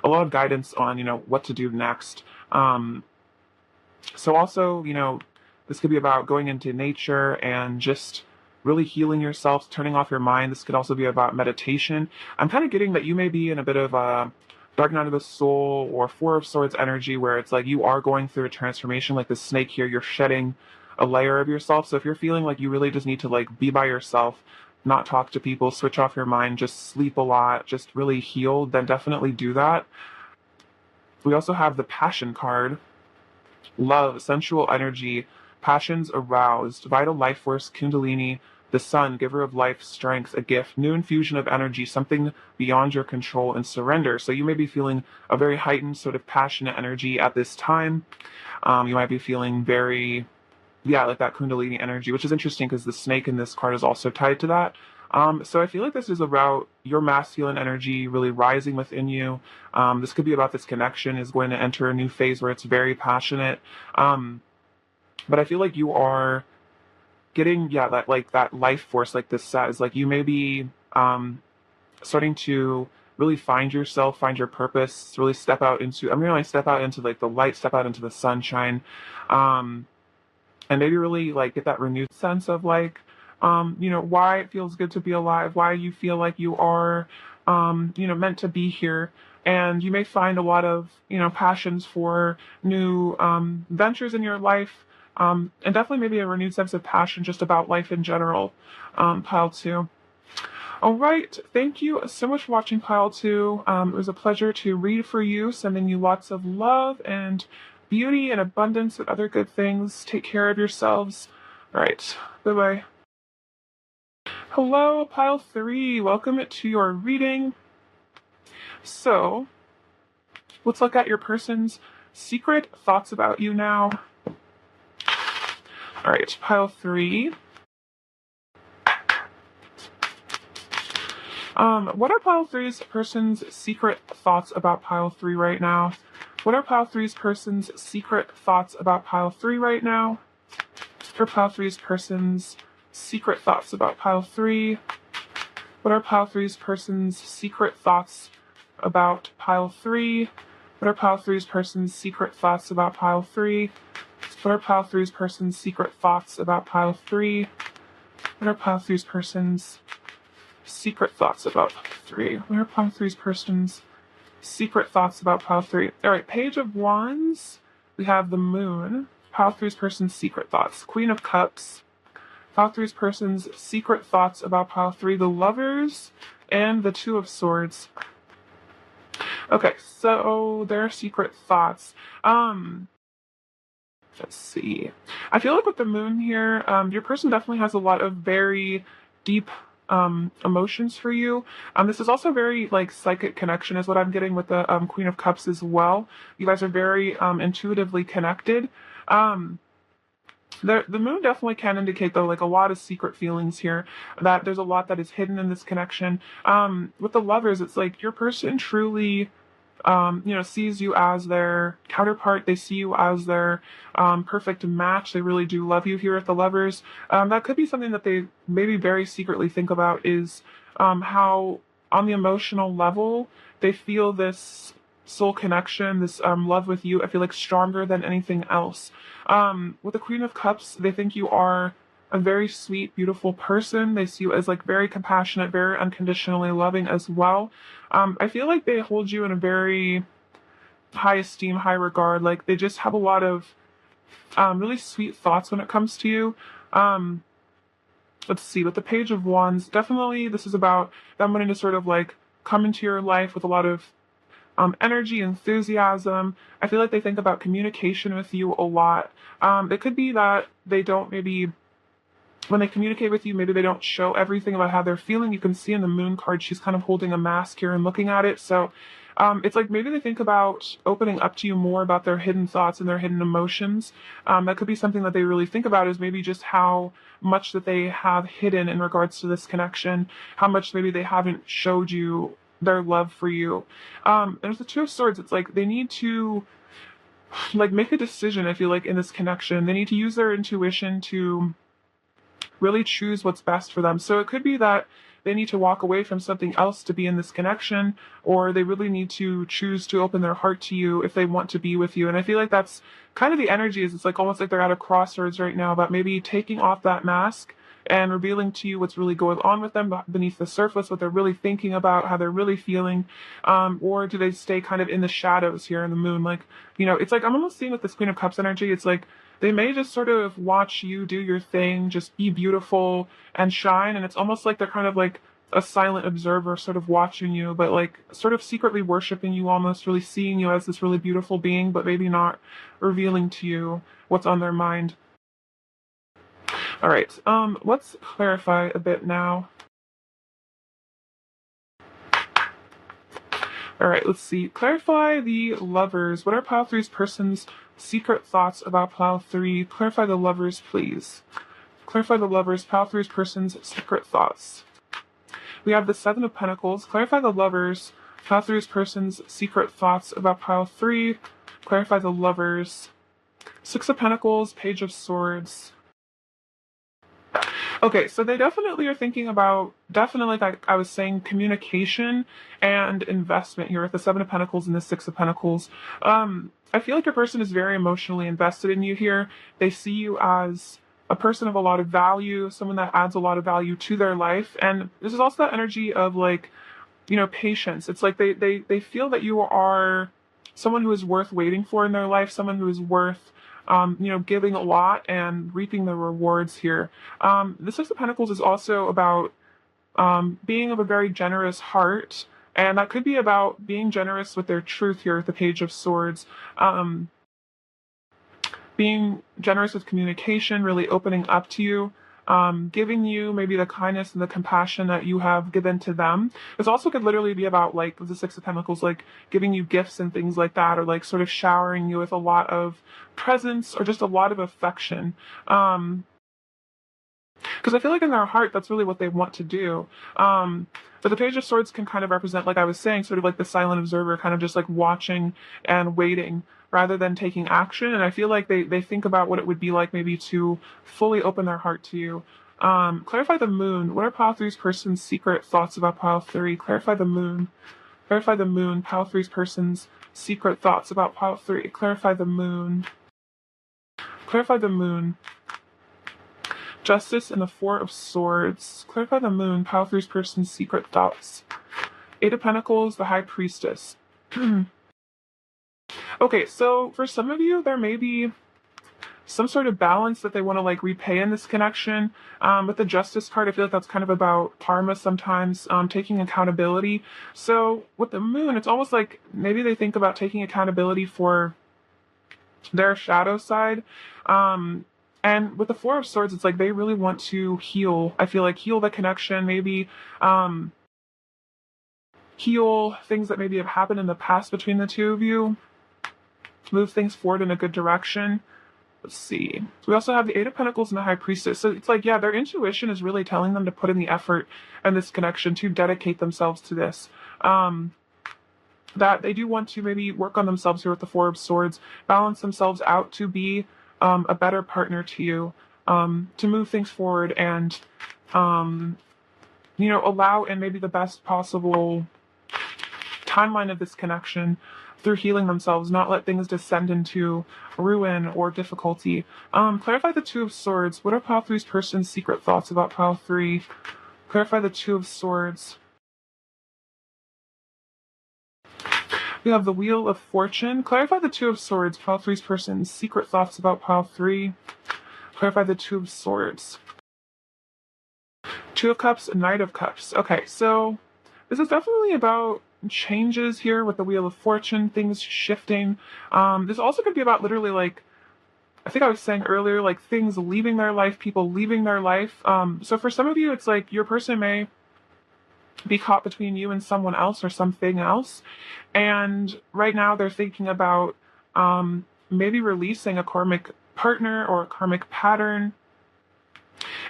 lot of guidance on what to do next. So also This could be about going into nature and just really healing yourself, turning off your mind. This could also be about meditation. I'm kind of getting that you may be in a bit of a dark night of the soul or four of swords energy where it's like you are going through a transformation like the snake here. You're shedding a layer of yourself. So if you're feeling like you really just need to like be by yourself, not talk to people, switch off your mind, just sleep a lot, just really heal, then definitely do that. We also have the passion card. Love, sensual energy, passions aroused, vital life force, kundalini, the sun, giver of life, strength, a gift, new infusion of energy, something beyond your control, and surrender. So you may be feeling a very heightened sort of passionate energy at this time. You might be feeling very, yeah, like that kundalini energy, which is interesting because the snake in this card is also tied to that. So I feel like this is about your masculine energy really rising within you. This could be about this connection is going to enter a new phase where it's very passionate. Um, but I feel like you are getting, yeah, that like that life force, like this says, like you may be starting to really find yourself, find your purpose, really step out into, I'm gonna like step out into like the light, step out into the sunshine. Um, and maybe really like get that renewed sense of like why it feels good to be alive, why you feel like you are meant to be here. And you may find a lot of passions for new ventures in your life, and definitely maybe a renewed sense of passion just about life in general. Pile two. All right, thank you so much for watching Pile 2. It was a pleasure to read for you, sending you lots of love and beauty and abundance and other good things. Take care of yourselves. All right, bye-bye. Hello, Pile 3. Welcome to your reading. So, let's look at your person's secret thoughts about you now. All right, Pile 3. What are Pile 3's person's secret thoughts about Pile 3 right now? What are Pile 3's person's secret thoughts about Pile 3 right now? For Pile 3's person's secret thoughts about Pile 3. What are Pile 3's person's secret thoughts about Pile 3? What are Pile 3's person's secret thoughts about Pile 3? What are Pile 3's person's secret thoughts about Pile 3? What are Pile 3's person's secret thoughts about Pile 3? What are Pile 3's person's secret thoughts about Pile 3? All right, Page of Wands. We have the Moon. Pile 3's person's secret thoughts. Queen of Cups. Pile 3's person's secret thoughts about Pile 3. The Lovers. And the Two of Swords. Okay, so their secret thoughts. Let's see. I feel like with the Moon here, your person definitely has a lot of very deep emotions for you. This is also very like psychic connection is what I'm getting with the Queen of Cups as well. You guys are very intuitively connected. The moon definitely can indicate though like a lot of secret feelings here, that there's a lot that is hidden in this connection. With the Lovers, it's like your person truly sees you as their counterpart. They see you as their perfect match. They really do love you here at the Lovers. That could be something that they maybe very secretly think about is how on the emotional level they feel this soul connection, this love with you. I feel like stronger than anything else. With the Queen of Cups, they think you are a very sweet, beautiful person. They see you as like very compassionate, very unconditionally loving as well. I feel like they hold you in a very high esteem, high regard. Like they just have a lot of really sweet thoughts when it comes to you. Let's see, with the Page of Wands, definitely this is about them wanting to sort of like come into your life with a lot of energy, enthusiasm. I feel like they think about communication with you a lot. It could be that they don't maybe when they communicate with you, maybe they don't show everything about how they're feeling. You can see in the Moon card, she's kind of holding a mask here and looking at it. So it's like maybe they think about opening up to you more about their hidden thoughts and their hidden emotions. That could be something that they really think about is maybe just how much that they have hidden in regards to this connection, how much maybe they haven't showed you their love for you. There's the Two of Swords. It's like they need to like make a decision, I feel like, in this connection. They need to use their intuition to really choose what's best for them. So it could be that they need to walk away from something else to be in this connection, or they really need to choose to open their heart to you if they want to be with you. And I feel like that's kind of the energy. Is it's like almost like they're at a crossroads right now about maybe taking off that mask and revealing to you what's really going on with them beneath the surface, what they're really thinking about, how they're really feeling, or do they stay kind of in the shadows here in the moon? Like, it's like I'm almost seeing with this Queen of Cups energy, it's like they may just sort of watch you do your thing, just be beautiful and shine, and it's almost like they're kind of like a silent observer sort of watching you, but like sort of secretly worshiping you, almost really seeing you as this really beautiful being, but maybe not revealing to you what's on their mind. All right, let's clarify a bit now. All right, let's see. Clarify the lovers. What are pile three's person's secret thoughts about pile three? Clarify the lovers, please. Clarify the lovers, pile three's person's secret thoughts. We have the Seven of Pentacles. Clarify the lovers, pile three's person's secret thoughts about pile three. Clarify the lovers. Six of Pentacles, Page of Swords. Okay, so they definitely are thinking about, definitely, like I was saying, communication and investment here with the Seven of Pentacles and the Six of Pentacles. I feel like your person is very emotionally invested in you here. They see you as a person of a lot of value, someone that adds a lot of value to their life. And this is also that energy of like, patience. It's like they feel that you are someone who is worth waiting for in their life, someone who is worth giving a lot and reaping the rewards here. The Six of Pentacles is also about being of a very generous heart, and that could be about being generous with their truth here with the Page of Swords. Being generous with communication, really opening up to you, giving you maybe the kindness and the compassion that you have given to them. This also could literally be about like the Six of Pentacles, like giving you gifts and things like that, or like sort of showering you with a lot of presence or just a lot of affection. Because I feel like in their heart, that's really what they want to do. But the Page of Swords can kind of represent, like I was saying, sort of like the silent observer, kind of just like watching and waiting rather than taking action. And I feel like they think about what it would be like maybe to fully open their heart to you. Clarify the moon. What are pile three's person's secret thoughts about pile three? Clarify the moon. Clarify the moon. Pile three's person's secret thoughts about pile three. Clarify the moon. Clarify the moon. Justice and the Four of Swords. Clarify the moon. Pile three's person's secret thoughts. Eight of Pentacles, the High Priestess. Okay, so for some of you, there may be some sort of balance that they want to like repay in this connection. With the Justice card, I feel like that's kind of about karma sometimes, taking accountability. So with the moon, it's almost like maybe they think about taking accountability for their shadow side. And with the Four of Swords, it's like they really want to heal. I feel like heal the connection, maybe heal things that maybe have happened in the past between the two of you, move things forward in a good direction. Let's see. So we also have the Eight of Pentacles and the High Priestess. So it's like, yeah, their intuition is really telling them to put in the effort and this connection to dedicate themselves to this. That they do want to maybe work on themselves here with the Four of Swords, balance themselves out to be a better partner to you, to move things forward and, allow in maybe the best possible timeline of this connection through healing themselves, not let things descend into ruin or difficulty. Clarify the Two of Swords. What are pile three's person's secret thoughts about pile three? Clarify the Two of Swords. We have the Wheel of Fortune. Clarify the Two of Swords. Pile three's person's secret thoughts about pile three. Clarify the Two of Swords. Two of Cups, Knight of Cups. Okay, so this is definitely about changes here with the Wheel of Fortune, things shifting. This also could be about literally like, I think I was saying earlier, like things leaving their life, people leaving their life. So for some of you, it's like your person may be caught between you and someone else or something else. And right now they're thinking about maybe releasing a karmic partner or a karmic pattern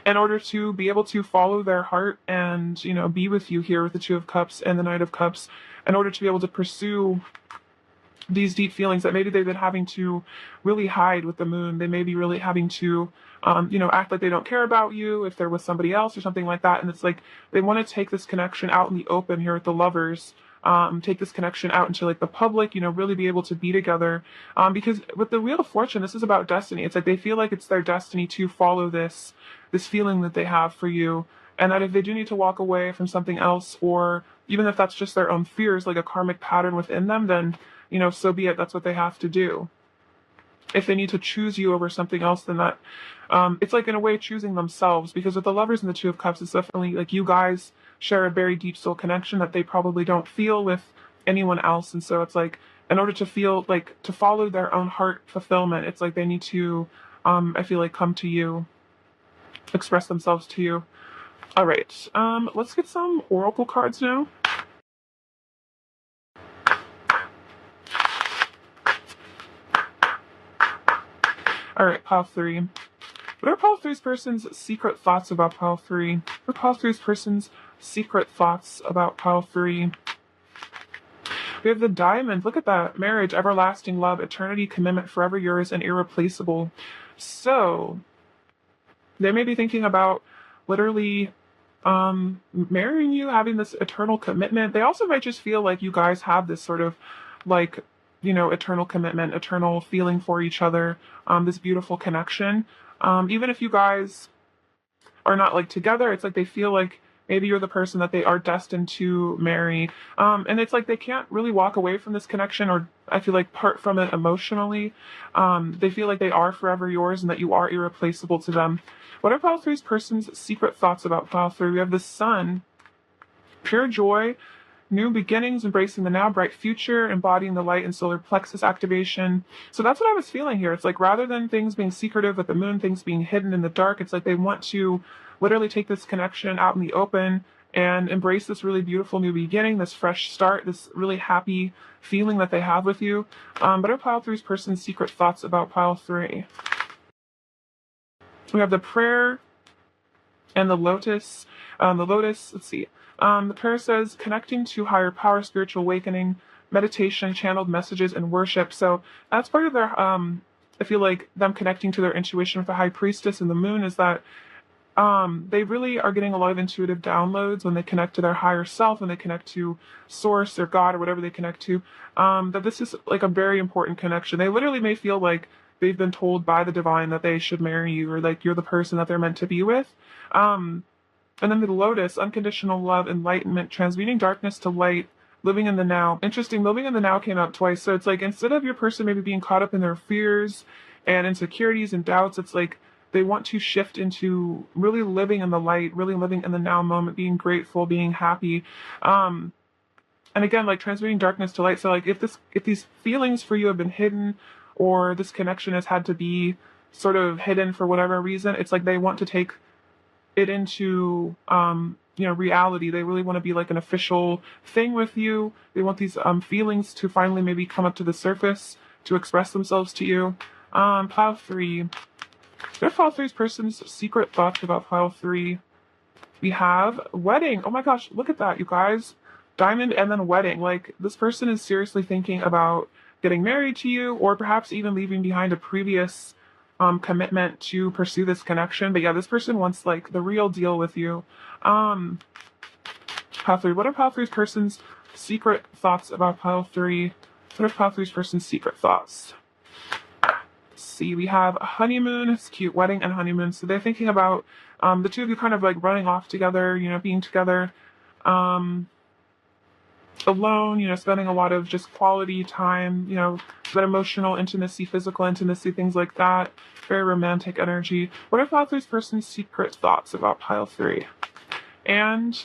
in order to be able to follow their heart and, be with you here with the Two of Cups and the Knight of Cups, in order to be able to pursue these deep feelings that maybe they've been having to really hide with the moon. They may be really having to, act like they don't care about you if they're with somebody else or something like that. And it's like they want to take this connection out in the open here with the lovers. Take this connection out into like the public, really be able to be together. Because with the Wheel of Fortune, this is about destiny. It's like they feel like it's their destiny to follow this feeling that they have for you. And that if they do need to walk away from something else, or even if that's just their own fears, like a karmic pattern within them, then so be it. That's what they have to do. If they need to choose you over something else, then that, it's like in a way choosing themselves. Because with the Lovers and the Two of Cups, it's definitely like you guys share a very deep soul connection that they probably don't feel with anyone else. And so it's like, in order to feel like to follow their own heart fulfillment, it's like they need to, I feel like, come to you, express themselves to you. All right, let's get some oracle cards now. All right, pile 3. What are pile 3's person's secret thoughts about pile 3? What are pile 3's person's secret thoughts about pile 3? We have the Diamond. Look at that. Marriage, everlasting love, eternity, commitment, forever yours, and irreplaceable. So, they may be thinking about literally marrying you, having this eternal commitment. They also might just feel like you guys have this sort of like, eternal commitment, eternal feeling for each other, this beautiful connection. Even if you guys are not like together, it's like they feel like maybe you're the person that they are destined to marry. And it's like they can't really walk away from this connection, or I feel like part from it emotionally. They feel like they are forever yours and that you are irreplaceable to them. What are pile 3's person's secret thoughts about pile 3? We have the Sun, pure joy, new beginnings, embracing the now, bright future, embodying the light and solar plexus activation. So that's what I was feeling here. It's like rather than things being secretive with the moon, things being hidden in the dark, it's like they want to literally take this connection out in the open and embrace this really beautiful new beginning, this fresh start, this really happy feeling that they have with you. But are pile 3's person's secret thoughts about pile 3? We have the prayer and the lotus. The lotus, let's see. The prayer says connecting to higher power, spiritual awakening, meditation, channeled messages, and worship. So that's part of their, I feel like them connecting to their intuition with the High Priestess and the moon is that they really are getting a lot of intuitive downloads when they connect to their higher self, when they connect to source or God or whatever they connect to, that this is like a very important connection. They literally may feel like they've been told by the divine that they should marry you, or like you're the person that they're meant to be with. And then the lotus, unconditional love, enlightenment, transmuting darkness to light, living in the now. Interesting, living in the now came up twice. So it's like instead of your person maybe being caught up in their fears and insecurities and doubts, it's like they want to shift into really living in the light, really living in the now moment, being grateful, being happy. And again, like transmuting darkness to light. So like if these feelings for you have been hidden, or this connection has had to be sort of hidden for whatever reason, it's like they want to take it into reality. They really want to be like an official thing with you. They want these feelings to finally maybe come up to the surface, to express themselves to you. Pile 3. What are pile 3's person's secret thoughts about pile 3? We have wedding. Oh my gosh, look at that, you guys. Diamond and then wedding. Like this person is seriously thinking about getting married to you, or perhaps even leaving behind a previous commitment to pursue this connection. But yeah, this person wants like the real deal with you. Pile 3. What are pile 3's person's secret thoughts about pile 3? What are pile 3's person's secret thoughts? Let's see, we have a honeymoon. It's cute, wedding and honeymoon. So they're thinking about the two of you kind of like running off together, being together. Alone, spending a lot of just quality time, that emotional intimacy, physical intimacy, things like that. Very romantic energy. What are pile 3's person's secret thoughts about pile 3? And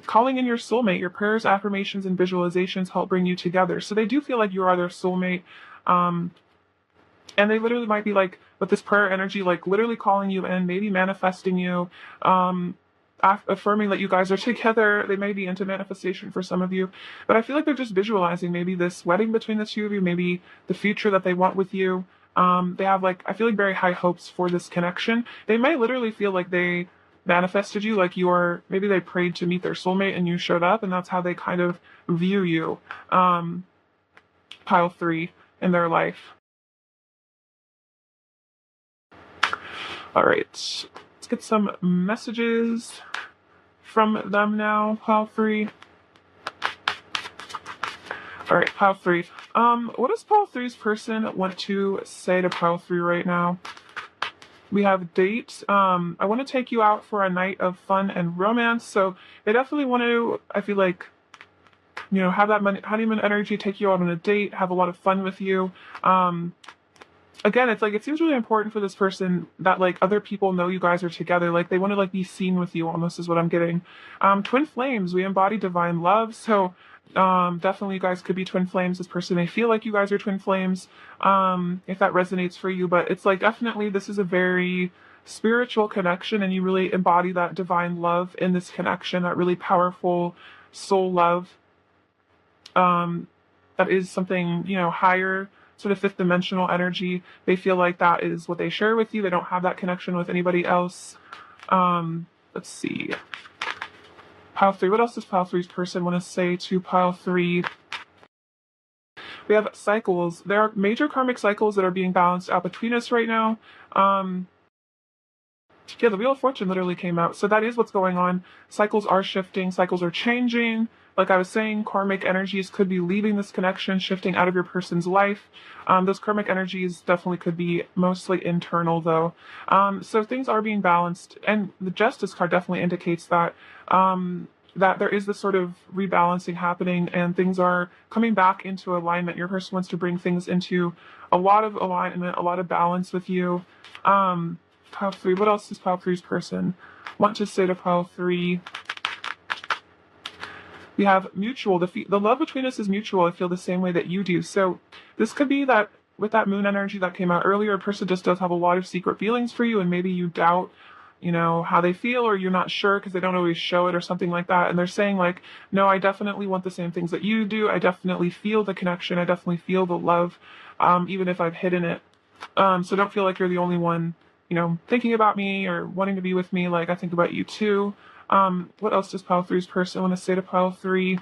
calling in your soulmate. Your prayers, affirmations, and visualizations help bring you together. So they do feel like you are their soulmate. And they literally might be like, with this prayer energy, like literally calling you in, maybe manifesting you, affirming that you guys are together. They may be into manifestation for some of you, but I feel like they're just visualizing maybe this wedding between the two of you, maybe the future that they want with you. They have like, I feel like very high hopes for this connection. They might literally feel like they manifested you, like maybe they prayed to meet their soulmate and you showed up, and that's how they kind of view you. pile 3 in their life. All right, let's get some messages from them now, pile 3. All right, pile 3. What does pile 3's person want to say to pile 3 right now? We have date. I want to take you out for a night of fun and romance. So they definitely want to, I feel like, have that honeymoon energy, take you out on a date, have a lot of fun with you. Again, it's like, it seems really important for this person that like other people know you guys are together. Like they want to like be seen with you almost is what I'm getting. Twin flames, we embody divine love. So definitely you guys could be twin flames. This person may feel like you guys are twin flames, if that resonates for you. But it's like, definitely this is a very spiritual connection, and you really embody that divine love in this connection, that really powerful soul love. That is something, higher, sort of fifth dimensional energy. They feel like that is what they share with you. They don't have that connection with anybody else. Let's see. Pile 3. What else does pile 3's person want to say to pile 3? We have cycles. There are major karmic cycles that are being balanced out between us right now. Yeah, the Wheel of Fortune literally came out. So that is what's going on. Cycles are shifting. Cycles are changing. Like I was saying, karmic energies could be leaving this connection, shifting out of your person's life. Those karmic energies definitely could be mostly internal, though. So things are being balanced. And the Justice card definitely indicates that. That there is this sort of rebalancing happening, and things are coming back into alignment. Your person wants to bring things into a lot of alignment, a lot of balance with you. Pile 3. What else does pile 3's person want to say to pile 3? We have mutual. The love between us is mutual. I feel the same way that you do. So this could be that with that moon energy that came out earlier, a person just does have a lot of secret feelings for you, and maybe you doubt, how they feel, or you're not sure because they don't always show it or something like that. And they're saying like, no, I definitely want the same things that you do. I definitely feel the connection. I definitely feel the love, even if I've hidden it. So don't feel like you're the only one, thinking about me or wanting to be with me. Like I think about you too. What else does pile 3's person want to say to pile 3?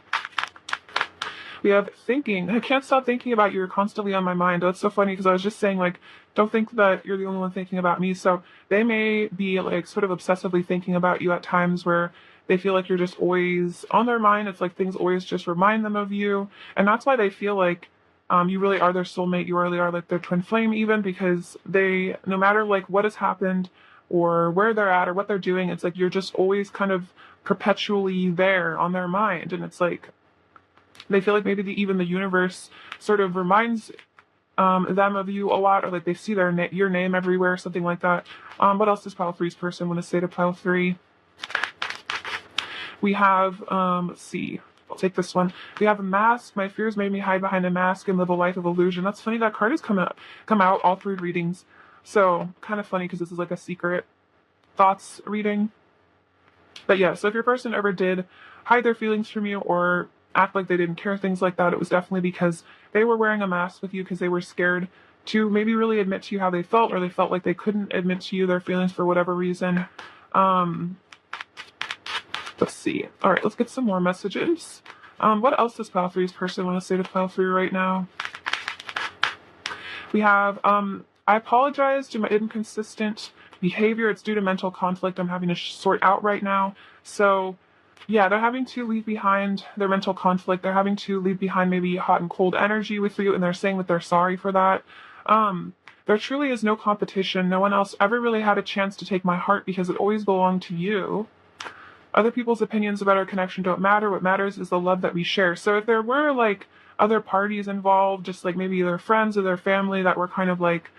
We have thinking. I can't stop thinking about you. You're constantly on my mind. That's so funny because I was just saying like, don't think that you're the only one thinking about me. So they may be like sort of obsessively thinking about you at times where they feel like you're just always on their mind. It's like things always just remind them of you. And that's why they feel like you really are their soulmate. You really are like their twin flame even, because they, no matter like what has happened or where they're at or what they're doing, it's like you're just always kind of perpetually there on their mind. And it's like they feel like maybe even the universe sort of reminds them of you a lot, or like they see your name everywhere, something like that. What else does pile 3's person want to say to pile 3? We have, let's see. I'll take this one. We have a mask. My fears made me hide behind a mask and live a life of illusion. That's funny. That card has come out all 3 readings. So kind of funny because this is like a secret thoughts reading. But yeah, so if your person ever did hide their feelings from you or act like they didn't care, things like that, it was definitely because they were wearing a mask with you because they were scared to maybe really admit to you how they felt, or they felt like they couldn't admit to you their feelings for whatever reason. Let's see. All right, let's get some more messages. What else does pile 3's person want to say to pile 3 right now? We have, I apologize to my inconsistent behavior. It's due to mental conflict I'm having to sort out right now. So yeah, they're having to leave behind their mental conflict. They're having to leave behind maybe hot and cold energy with you, and they're saying that they're sorry for that. There truly is no competition. No one else ever really had a chance to take my heart because it always belonged to you. Other people's opinions about our connection don't matter. What matters is the love that we share. So if there were like other parties involved, just like maybe their friends or their family that were kind of like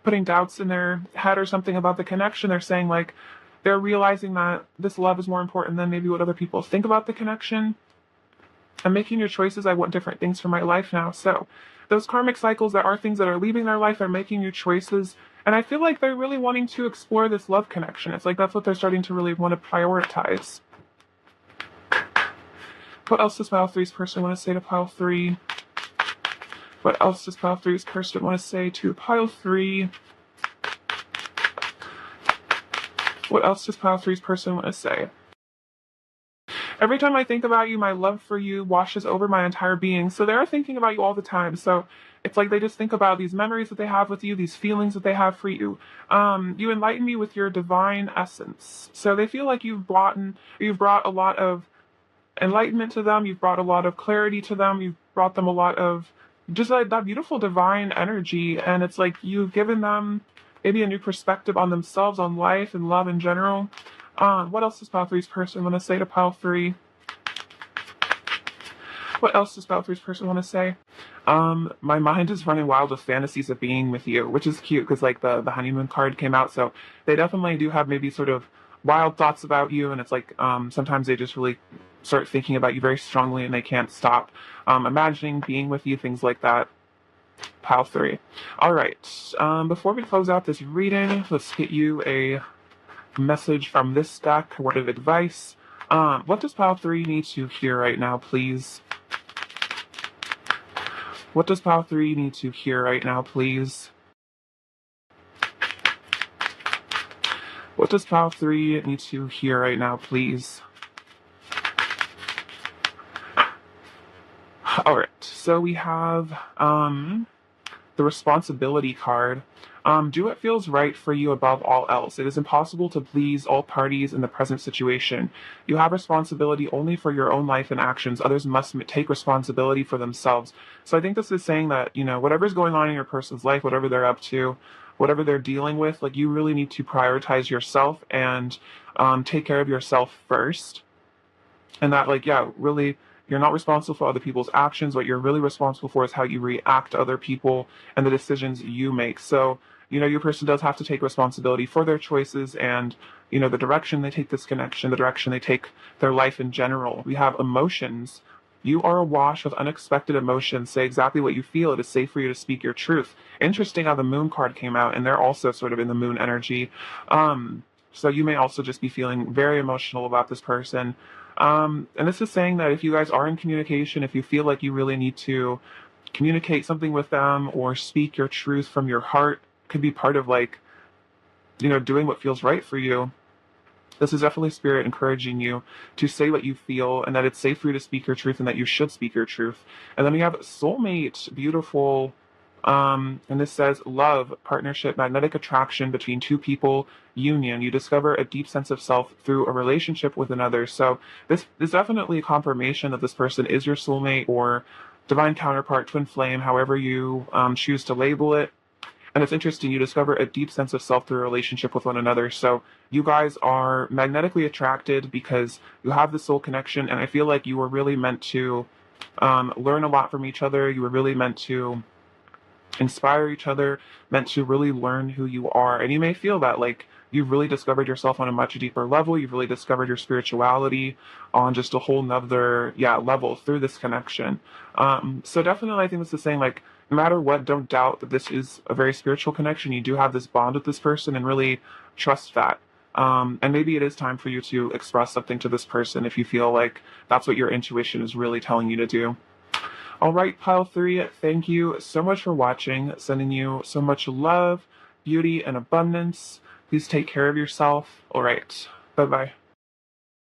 putting doubts in their head or something about the connection, they're saying like they're realizing that this love is more important than maybe what other people think about the connection. I'm making your choices. I want different things for my life now. So those karmic cycles, that are things that are leaving their life, are making new choices. And I feel like they're really wanting to explore this love connection. It's like that's what they're starting to really want to prioritize. What else does pile 3's person want to say to pile 3? What else does pile 3's person want to say to pile 3? What else does pile 3's person want to say? Every time I think about you, my love for you washes over my entire being. So they're thinking about you all the time. So it's like they just think about these memories that they have with you, these feelings that they have for you. You enlighten me with your divine essence. So they feel like you've brought a lot of enlightenment to them. You've brought a lot of clarity to them. You've brought them a lot of just like that beautiful divine energy. And it's like you've given them maybe a new perspective on themselves, on life and love in general. What else does pile three's person want to say to pile three? What else does pile three's person want to say? My mind is running wild with fantasies of being with you, which is cute because like the honeymoon card came out, so they definitely do have maybe sort of wild thoughts about you, and it's like sometimes they just really start thinking about you very strongly and they can't stop imagining being with you, things like that. Pile three. All right. Before we close out this reading, let's get you a message from this deck, a word of advice. What does pile three need to hear right now, please? What does pile three need to hear right now, please? What does pile three need to hear right now, please? All right, so we have the responsibility card. Do what feels right for you above all else. It is impossible to please all parties in the present situation. You have responsibility only for your own life and actions. Others must take responsibility for themselves. So I think this is saying that, whatever's going on in your person's life, whatever they're up to, whatever they're dealing with, like you really need to prioritize yourself and take care of yourself first. And that, like, yeah, really, you're not responsible for other people's actions. What you're really responsible for is how you react to other people and the decisions you make. So, your person does have to take responsibility for their choices and, the direction they take this connection, the direction they take their life in general. We have emotions. You are awash with unexpected emotions. Say exactly what you feel. It is safe for you to speak your truth. Interesting how the moon card came out, and they're also sort of in the moon energy. So you may also just be feeling very emotional about this person. And this is saying that if you guys are in communication, if you feel like you really need to communicate something with them or speak your truth from your heart, could be part of like, doing what feels right for you. This is definitely spirit encouraging you to say what you feel and that it's safe for you to speak your truth and that you should speak your truth. And then we have soulmate, beautiful. And this says love, partnership, magnetic attraction between two people, union. You discover a deep sense of self through a relationship with another. So this is definitely a confirmation that this person is your soulmate or divine counterpart, twin flame, however you choose to label it. And it's interesting, you discover a deep sense of self through a relationship with one another. So you guys are magnetically attracted because you have the soul connection. And I feel like you were really meant to learn a lot from each other. You were really meant to inspire each other, meant to really learn who you are. And you may feel that like you've really discovered yourself on a much deeper level. You've really discovered your spirituality on just a whole nother level through this connection. So definitely I think this is saying like no matter what, don't doubt that this is a very spiritual connection. You do have this bond with this person and really trust that. And maybe it is time for you to express something to this person if you feel like that's what your intuition is really telling you to do. All right, pile three, thank you so much for watching. Sending you so much love, beauty, and abundance. Please take care of yourself. All right, bye-bye.